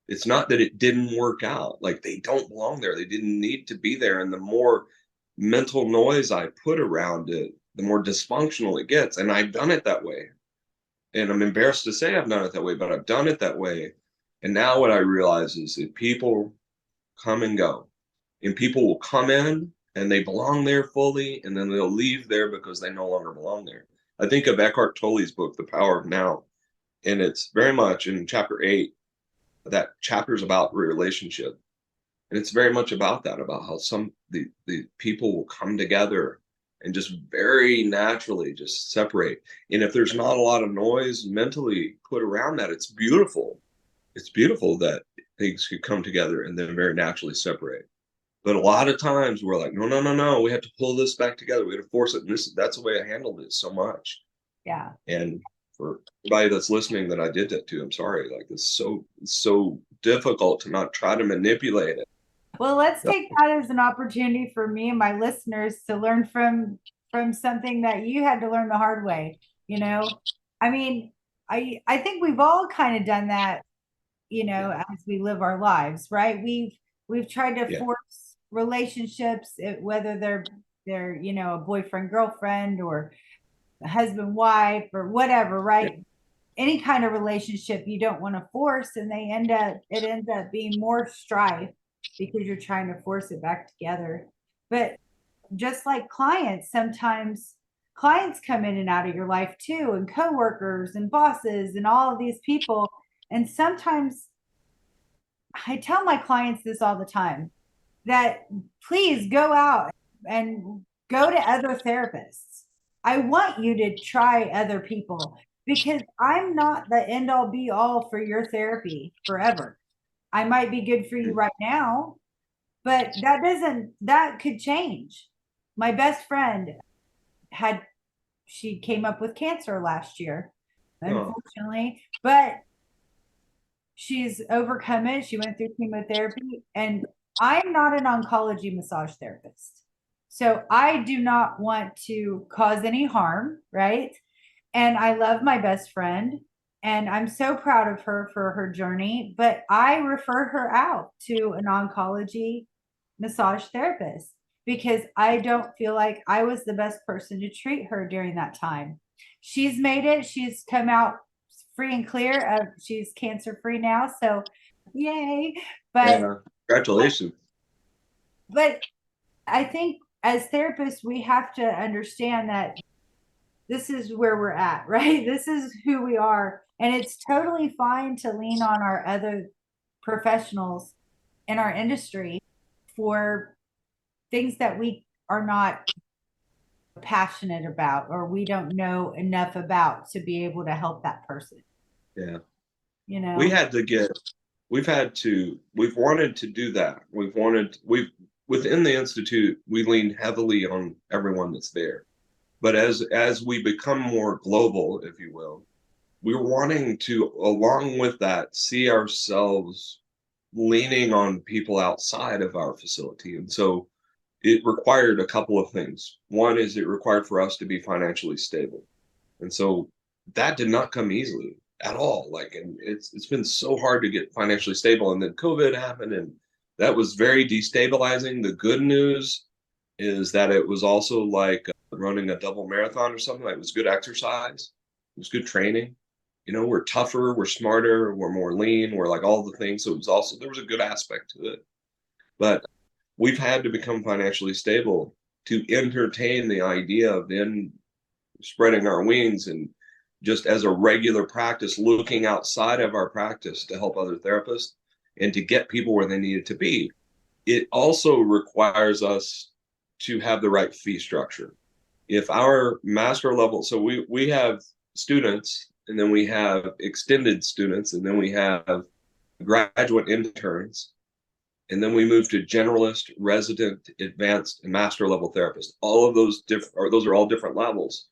It's not that it didn't work out. Like they don't belong there. They didn't need to be there. And the more mental noise I put around it, the more dysfunctional it gets. And I've done it that way. And I'm embarrassed to say I've done it that way, but I've done it that way. And now what I realize is that people come and go, and people will come in and they belong there fully, and then they'll leave there because they no longer belong there. I think of Eckhart Tolle's book, The Power of Now, and it's very much in chapter 8. That chapter is about relationship, and it's very much about that, about how the people will come together and just very naturally just separate. And if there's not a lot of noise mentally put around that, it's beautiful. It's beautiful that things could come together and then very naturally separate. But a lot of times we're like, no, no, no, no, we have to pull this back together. We have to force it. And that's the way I handled it so much. yeah. And for anybody that's listening that I did that to, I'm sorry. Like it's so difficult to not try to manipulate it. Well, let's take that as an opportunity for me and my listeners to learn from something that you had to learn the hard way. You know, I mean, I think we've all kind of done that, Yeah. as we live our lives, right? We've tried to Yeah. force relationships, whether they're a boyfriend, girlfriend, or husband, wife, or whatever, Yeah. right? Any kind of relationship you don't want to force, and it ends up being more strife because you're trying to force it back together. But just like clients, sometimes clients come in and out of your life too, and coworkers and bosses and all of these people. And sometimes I tell my clients this all the time, that please go out and go to other therapists. I want you to try other people, because I'm not the end all be all for your therapy forever. I might be good for you right now, but that could change. My best friend had, she came up with cancer last year, Oh, unfortunately, but she's overcome it. She went through chemotherapy, and I'm not an oncology massage therapist. So I do not want to cause any harm, right? And I love my best friend, and I'm so proud of her for her journey, but I referred her out to an oncology massage therapist because I don't feel like I was the best person to treat her during that time. She's made it. She's come out free and clear of, she's cancer free now. So yay. But yeah. Congratulations. but I think as therapists we have to understand that this is where we're at, right? This is who we are. And it's totally fine to lean on our other professionals in our industry for things that we are not passionate about or we don't know enough about to be able to help that person, Yeah. you We know? had to get, we've wanted to do that. Within the Institute, we lean heavily on everyone that's there. But as we become more global, if you will, we're wanting to, along with that, see ourselves leaning on people outside of our facility. And so it required a couple of things. One is it required for us to be financially stable. And so that did not come easily at all. Like, and it's been so hard to get financially stable. And then COVID happened, and that was very destabilizing. The good news is that it was also like running a double marathon or something. Like, it was good exercise, it was good training. You know, we're tougher, we're smarter, we're more lean, we're like all the things. So it was also, there was a good aspect to it. But we've had to become financially stable to entertain the idea of then spreading our wings and just as a regular practice, looking outside of our practice to help other therapists and to get people where they needed to be. It also requires us to have the right fee structure. If our master level, so we have students, and then we have extended students, and then we have graduate interns, and then we move to generalist, resident, advanced, and master level therapists. All of those those are all different levels.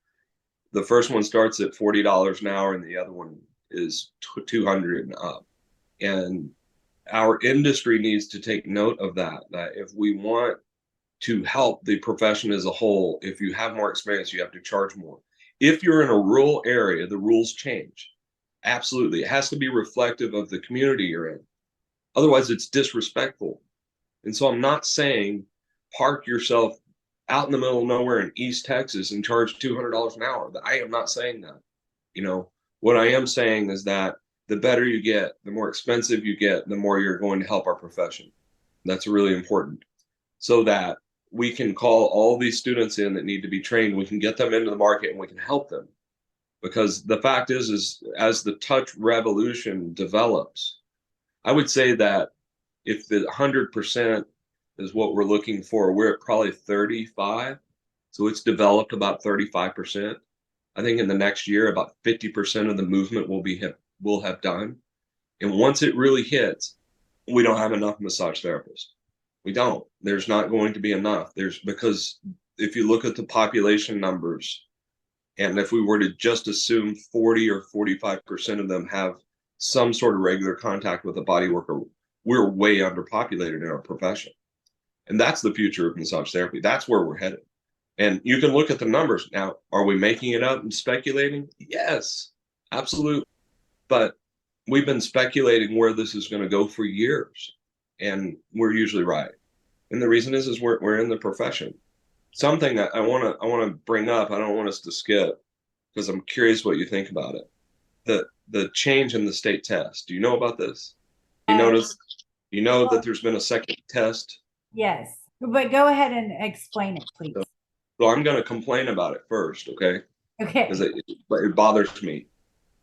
The first one starts at $40 an hour, and the other one is 200 and up. And our industry needs to take note of that. That if we want to help the profession as a whole, if you have more experience, you have to charge more. If you're in a rural area, the rules change. Absolutely, it has to be reflective of the community you're in. Otherwise, it's disrespectful. And so I'm not saying park yourself out in the middle of nowhere in East Texas and charge $200 an hour. I am not saying that. You know, what I am saying is that the better you get, the more expensive you get, the more you're going to help our profession. That's really important. So that we can call all these students in that need to be trained, we can get them into the market and we can help them. Because the fact is as the touch revolution develops, I would say that if the 100% is what we're looking for, we're at probably 35. So it's developed about 35%. I think in the next year, about 50% of the movement will have done. And once it really hits, we don't have enough massage therapists. We don't. There's not going to be enough. Because if you look at the population numbers, and if we were to just assume 40 or 45% of them have some sort of regular contact with a body worker, we're way underpopulated in our profession. And that's the future of massage therapy. That's where we're headed. And you can look at the numbers. Now, are we making it up and speculating? Yes, absolutely. But we've been speculating where this is going to go for years, and we're usually right. And the reason is we're in the profession. Something that I want to bring up, I don't want us to skip. because I'm curious what you think about it. The change in the state test. Do you know about this? You Uh, notice, you know that well, there's been a second test. yes, but go ahead and explain it, please. So, so I'm going to complain about it first, okay? Because Okay. it bothers me.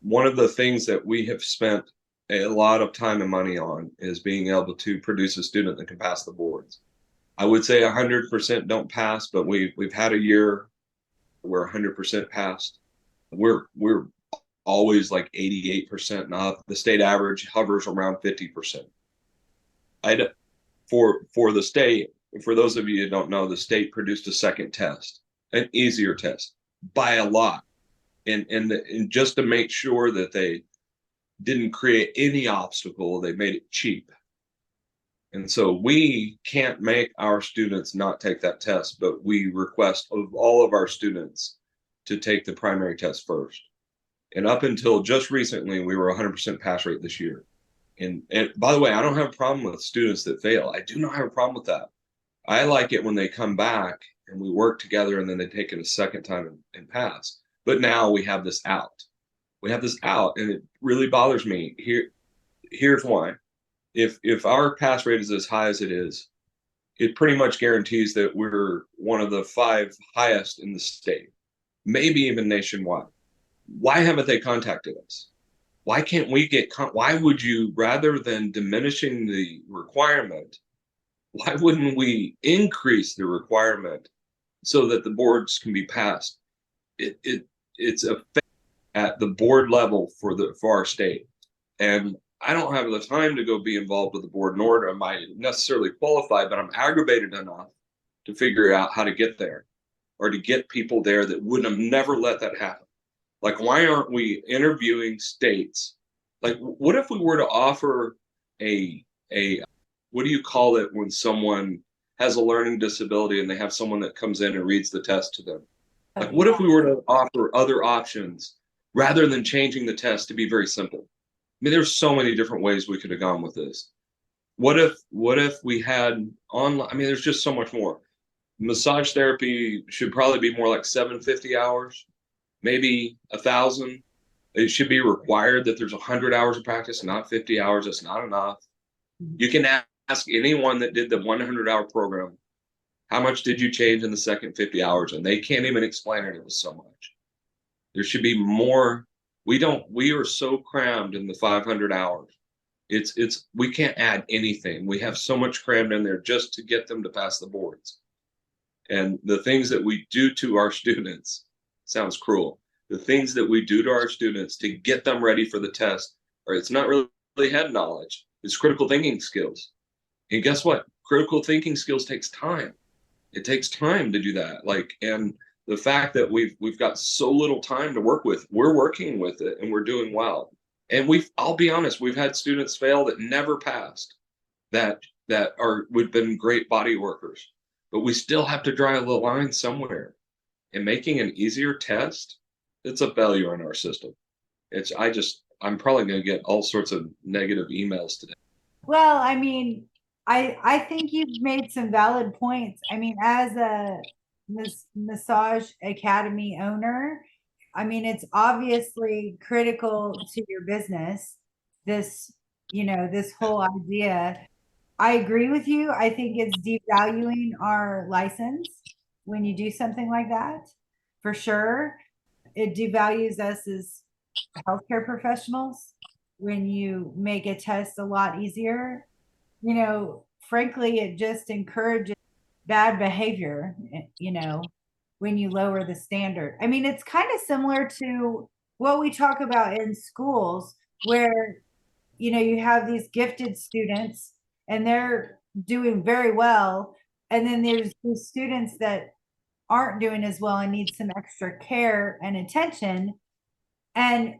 One of the things that we have spent a lot of time and money on is being able to produce a student that can pass the boards. I would say 100% don't pass, but we've had a year where 100% passed. We're always like 88% now. The state average hovers around 50%. I for the state, for those of you who don't know, the state produced a second test, an easier test by a lot, and just to make sure that they didn't create any obstacle, they made it cheap. And so we can't make our students not take that test, but we request of all of our students to take the primary test first. And up until just recently, we were 100% pass rate this year. And by the way, I don't have a problem with students that fail. I do not have a problem with that. I like it when they come back and we work together and then they take it a second time and pass. But now we have this out. We have this out, and it really bothers me. Here's why. If our pass rate is as high as it is, it pretty much guarantees that we're one of the 5 highest in the state, maybe even nationwide. Why haven't they contacted us? Why can't we why would you, rather than diminishing the requirement, why wouldn't we increase the requirement so that the boards can be passed? It's a at the board level for our state. And I don't have the time to go be involved with the board, nor am I necessarily qualified, but I'm aggravated enough to figure out how to get there, or to get people there that would have never let that happen. Like, why aren't we interviewing states? Like, what if we were to offer a what do you call it when someone has a learning disability and they have someone that comes in and reads the test to them? Oh, Like, what yeah. if we were to offer other options rather than changing the test to be very simple? I mean, there's so many different ways we could have gone with this. What if we had online? I mean, there's just so much more. Massage therapy should probably be more like 750 hours, maybe 1,000. It should be required that there's 100 hours of practice, not 50 hours. That's not enough. You can ask anyone that did the 100-hour program, how much did you change in the second 50 hours? And they can't even explain it. It was so much. There should be more. We are so crammed in the 500 hours. We can't add anything. We have so much crammed in there just to get them to pass the boards. And the things that we do to our students, sounds cruel. The things that we do to our students to get them ready for the test, or it's not really head knowledge, it's critical thinking skills. And guess what? Critical thinking skills takes time. It takes time to do that. And the fact that we've got so little time to work with, we're working with it and we're doing well. And I'll be honest, we've had students fail that never passed, that would have been great body workers, but we still have to draw the line somewhere. And making an easier test, it's a failure in our system. I'm probably going to get all sorts of negative emails today. Well, I mean, I think you've made some valid points. I mean, as a massage academy owner, I mean, it's obviously critical to your business. This, this whole idea. I agree with you. I think it's devaluing our license when you do something like that, for sure. It devalues us as healthcare professionals when you make a test a lot easier. Frankly, it just encourages bad behavior, when you lower the standard. I mean, it's kind of similar to what we talk about in schools where, you have these gifted students and they're doing very well. And then there's these students that aren't doing as well and need some extra care and attention. And,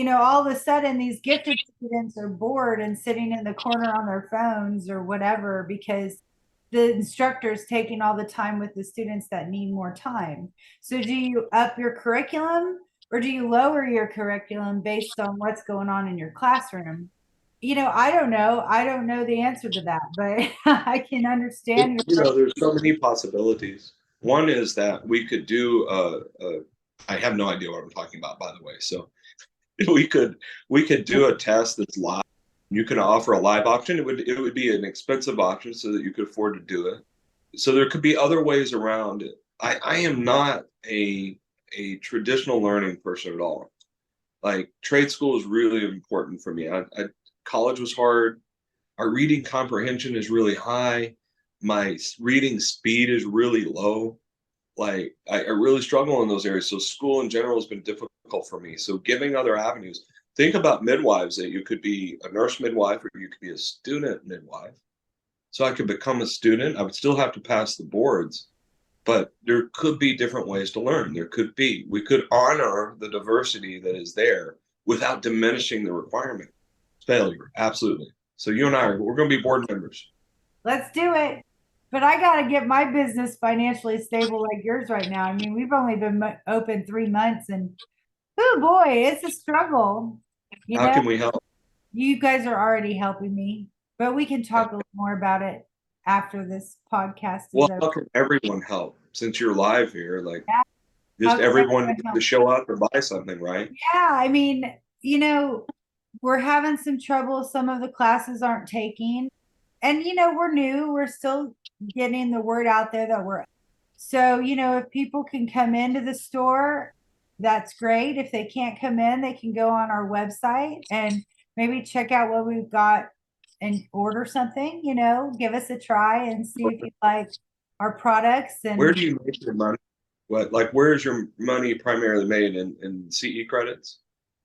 all of a sudden these gifted students are bored and sitting in the corner on their phones or whatever because the instructor's taking all the time with the students that need more time. So do you up your curriculum or do you lower your curriculum based on what's going on in your classroom? I don't know. I don't know the answer to that, but I can understand your. There's so many possibilities. One is that we could do I have no idea what I'm talking about, by the way. So we could do a test that's live. You can offer a live option. It would be an expensive option so that you could afford to do it. So there could be other ways around it. I am not a traditional learning person at all. Like trade school is really important for me. College was hard. Our reading comprehension is really high. My reading speed is really low. Like I really struggle in those areas. So school in general has been difficult for me. So giving other avenues. Think about midwives, that you could be a nurse midwife or you could be a student midwife. So I could become a student. I would still have to pass the boards, but there could be different ways to learn. We could honor the diversity that is there without diminishing the requirement. Failure, absolutely. So you and we're going to be board members. Let's do it. But I got to get my business financially stable like yours right now. I mean, we've only been open 3 months, and oh boy, it's a struggle. You How know, can we help? you guys are already helping me, but we can talk a little more about it after this podcast is Well, over. how can everyone help since you're live here? Like, Yeah. just How can everyone everyone needs help? to show up and buy something, right? Yeah, I mean, we're having some trouble. Some of the classes aren't taking. And we're new. We're still getting the word out there that we're so, if people can come into the store, that's great. If they can't come in, they can go on our website and maybe check out what we've got and order something, give us a try and see if you like our products. Where And do you make your money? Where is your money primarily made in CE credits?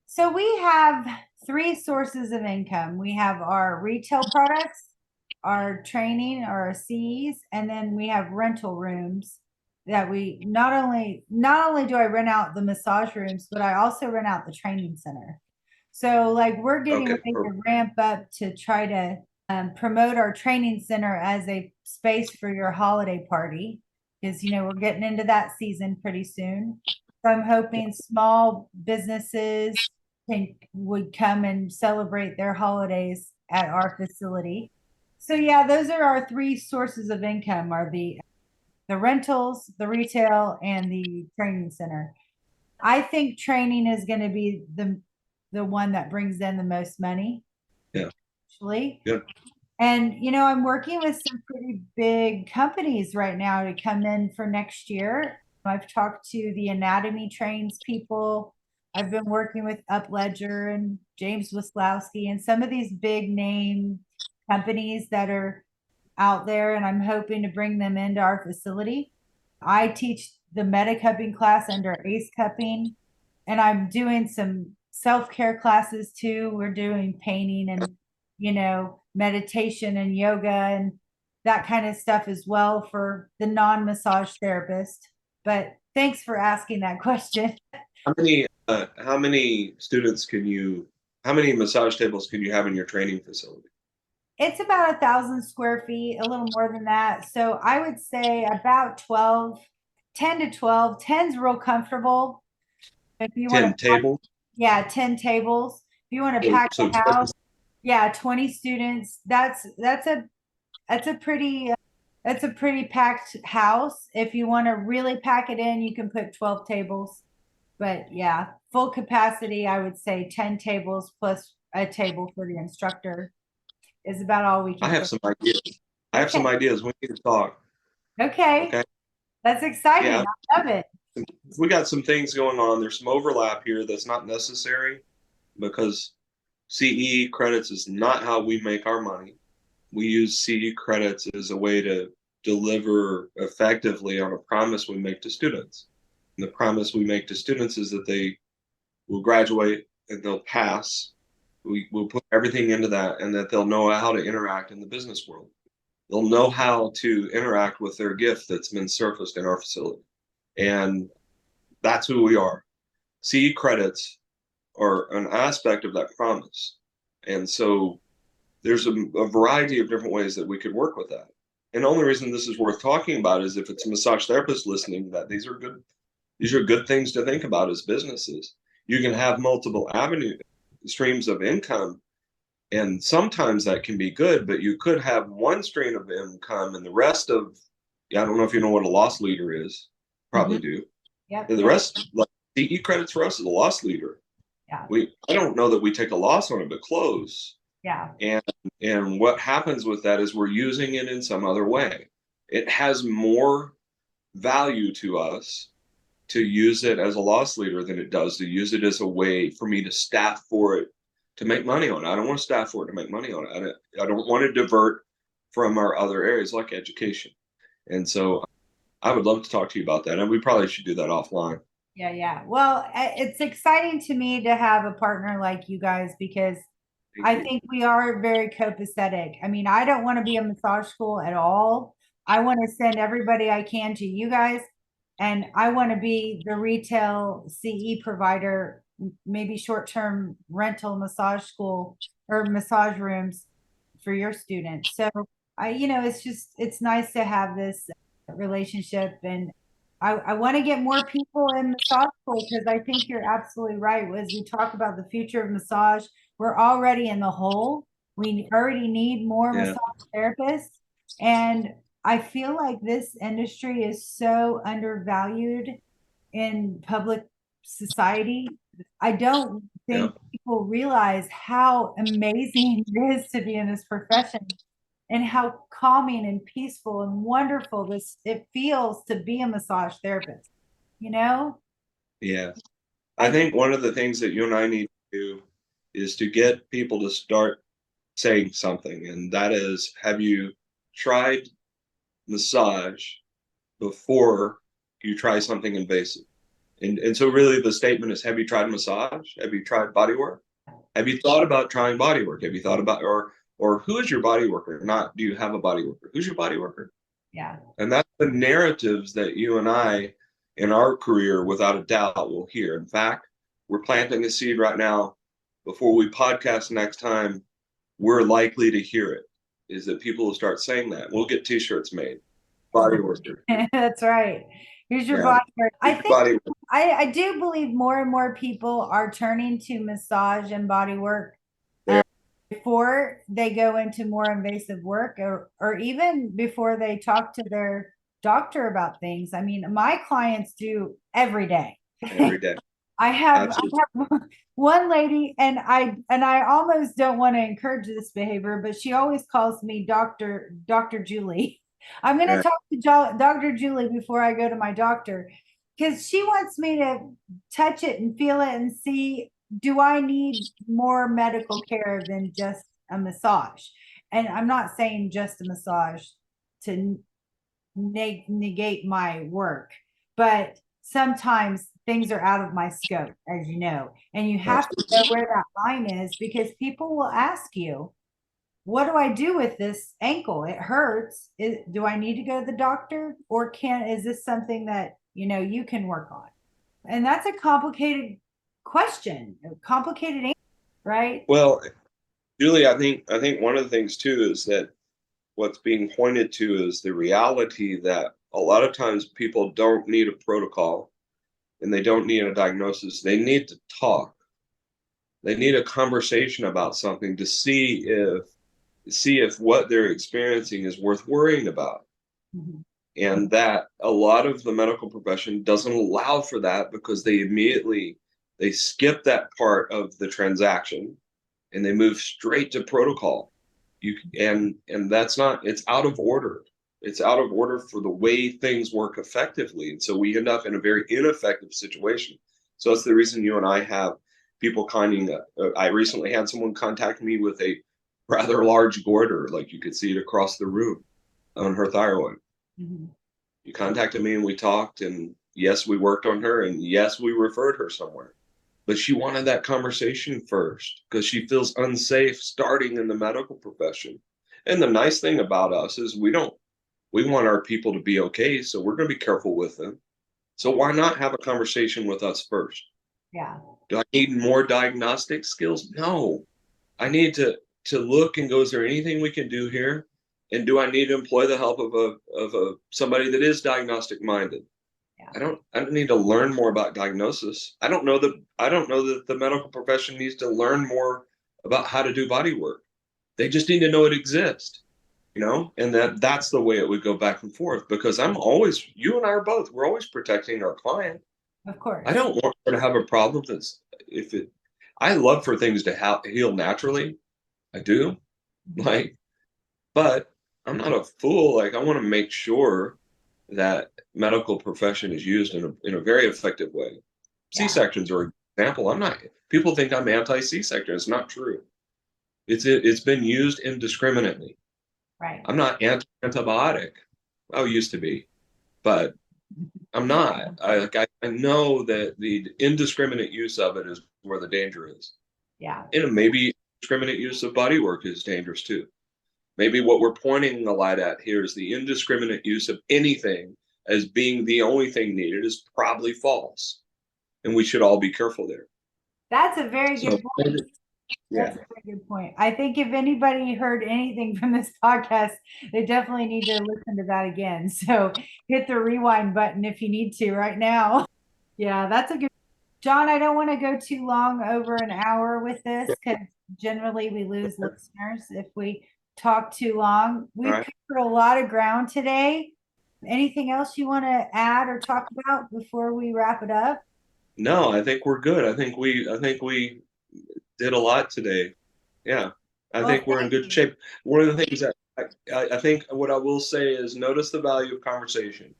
so we have three sources of income. We have our retail products, our training, our Cs, and then we have rental rooms that we not only do I rent out the massage rooms, but I also rent out the training center. So like we're getting Okay, ready to perfect. ramp up to try to promote our training center as a space for your holiday party because we're getting into that season pretty soon. So I'm hoping small businesses would come and celebrate their holidays at our facility. So yeah, those are our three sources of income are the rentals, the retail, and the training center. I think training is going to be the one that brings in the most money, Yeah, actually. yeah. And I'm working with some pretty big companies right now to come in for next year. I've talked to the anatomy trains people. I've been working with Upledger and James Wislowski and some of these big name companies that are out there, and I'm hoping to bring them into our facility. I teach the meta cupping class under ACE cupping, and I'm doing some self-care classes too. We're doing painting and meditation and yoga and that kind of stuff as well for the non-massage therapist. But thanks for asking that question. How many massage tables can you have in your training facility? It's about 1,000 square feet, a little more than that. So I would say about 12, 10 to 12. 10's real comfortable. If you want to 10 tables? yeah, 10 tables. If you want to So, pack so the house, yeah, 20 students. That's a pretty packed house. If you want to really pack it in, you can put 12 tables. But yeah, full capacity, I would say 10 tables plus a table for the instructor is about all we I can have fit. some ideas. I have Okay. some ideas. We need to talk. Okay. Okay. That's exciting. Yeah. I love it. We got some things going on. There's some overlap here that's not necessary because CE credits is not how we make our money. We use CE credits as a way to deliver effectively on a promise we make to students. And the promise we make to students is that they will graduate and they'll pass. Will put everything into that and that they'll know how to interact in the business world. They'll know how to interact with their gift that's been surfaced in our facility. And that's who we are. CE credits are an aspect of that promise. And so there's a variety of different ways that we could work with that. And the only reason this is worth talking about is if it's a massage therapist listening, that these are good things to think about as businesses. You can have multiple avenue streams of income, and sometimes that can be good, but you could have one stream of income and the rest of, yeah, I don't know if you know what a loss leader is, Mhm. probably do. Yep. And the Yep. rest, like CE credits for us as a loss leader. Yeah. I don't know that we take a loss on it, but close. Yeah. And what happens with that is we're using it in some other way. It has more value to us to use it as a loss leader than it does to use it as a way for me to staff for it to make money on it. I don't want to staff for it to make money on it. I don't want to divert from our other areas like education. And so I would love to talk to you about that. And we probably should do that offline. Yeah, yeah. Well, it's exciting to me to have a partner like you guys because I think we are very copacetic. I mean, I don't want to be a massage school at all. I want to send everybody I can to you guys, and I want to be the retail CE provider, maybe short-term rental massage school or massage rooms for your students. So it's nice to have this relationship, and I want to get more people in massage school because I think you're absolutely right. As we talk about the future of massage, we're already in the hole. We already need more massage therapists. And I feel like this industry is so undervalued in public society. I don't think people realize how amazing it is to be in this profession and how calming and peaceful and wonderful it feels to be a massage therapist, you know? Yeah. I think one of the things that you and I need to do is to get people to start saying something. And that is, have you tried massage before you try something invasive? And so really the statement is, have you tried massage? Have you tried body work? Have you thought about trying body work? Have you thought about, or who is your body worker? Not do you have a body worker? Who's your body worker? Yeah. And that's the narratives that you and I in our career, without a doubt, will hear. In fact, we're planting a seed right now. Before we podcast next time, we're likely to hear it, is that people will start saying that. We'll get t-shirts made. Body worker. That's right. Here's your body work. I do believe more and more people are turning to massage and body work before they go into more invasive work, or even before they talk to their doctor about things. I mean, my clients do every day. Every day. I have one lady, and I almost don't want to encourage this behavior, but she always calls me Dr. Julie. I'm going to talk to Dr. Julie before I go to my doctor because she wants me to touch it and feel it and see, do I need more medical care than just a massage? And I'm not saying just a massage to negate my work, but sometimes things are out of my scope, as you know, and you have to know where that line is because people will ask you, what do I do with this ankle? It hurts. Do I need to go to the doctor, or is this something that, you can work on? And that's a complicated question, a complicated answer, right? Well, Julie, I think one of the things too is that what's being pointed to is the reality that a lot of times people don't need a protocol and they don't need a diagnosis. They need to talk. They need a conversation about something to see if what they're experiencing is worth worrying about. Mm-hmm. And that a lot of the medical profession doesn't allow for that because they skip that part of the transaction and they move straight to protocol. And that's not, it's out of order. It's out of order for the way things work effectively. And so we end up in a very ineffective situation. So that's the reason you and I have people I recently had someone contact me with a rather large goiter, like you could see it across the room on her thyroid. Mm-hmm. You contacted me and we talked, and yes, we worked on her, and yes, we referred her somewhere. But she wanted that conversation first because she feels unsafe starting in the medical profession. And the nice thing about us is we want our people to be okay, so we're going to be careful with them. So why not have a conversation with us first? Yeah. Do I need more diagnostic skills? No. I need to look and go, is there anything we can do here? And do I need to employ the help of somebody that is diagnostic minded? Yeah. I don't need to learn more about diagnosis. I don't know that the medical profession needs to learn more about how to do body work. They just need to know it exists, and that's the way it would go back and forth, because you and I are both, we're always protecting our client. Of course. I don't want her to have a problem I love for things to heal naturally. I do. Like, but I'm not a fool. Like, I want to make sure that medical profession is used in a very effective way. Yeah. C-sections are an example. People think I'm anti-C-section. It's not true. It's been used indiscriminately. Right. I'm not antibiotic. I used to be, but I'm not. I know that the indiscriminate use of it is where the danger is. Yeah. And maybe indiscriminate use of body work is dangerous too. Maybe what we're pointing the light at here is the indiscriminate use of anything as being the only thing needed is probably false. And we should all be careful there. That's a very good point. Yeah. That's a very good point. I think if anybody heard anything from this podcast, they definitely need to listen to that again. So hit the rewind button if you need to right now. Yeah, that's a good. John, I don't want to go too long over an hour with this because generally we lose listeners if we talk too long. We've covered a lot of ground today. Anything else you want to add or talk about before we wrap it up? No, I think we're good. I think we did a lot today. Yeah. I think we're in good shape. One of the things that I think what I will say is notice the value of conversation.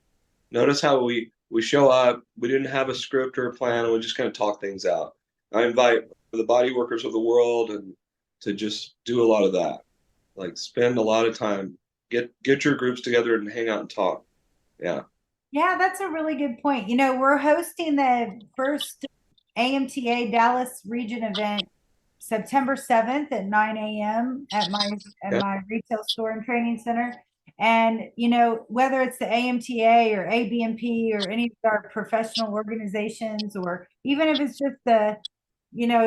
Notice how we show up. We didn't have a script or a plan, and we just kind of talk things out. I invite the body workers of the world and to just do a lot of that. Like spend a lot of time, get your groups together and hang out and talk. Yeah. Yeah, that's a really good point. We're hosting the first AMTA Dallas region event September 7th at 9 a.m. at my retail store and training center. And, whether it's the AMTA or ABMP or any of our professional organizations, or even if it's just a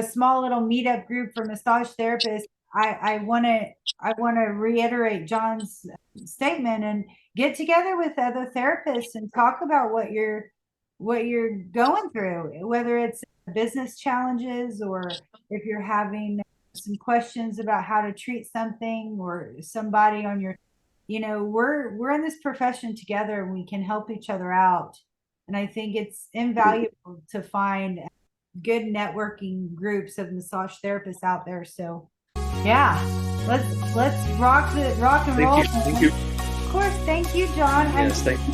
small little meetup group for massage therapists, I want to reiterate John's statement and get together with other therapists and talk about what you're going through, whether it's business challenges or if you're having some questions about how to treat something or somebody on your, we're in this profession together and we can help each other out. And I think it's invaluable to find good networking groups of massage therapists out there. So yeah, let's rock and roll. Thank you. Of course. Thank you, John. Yes, thank you.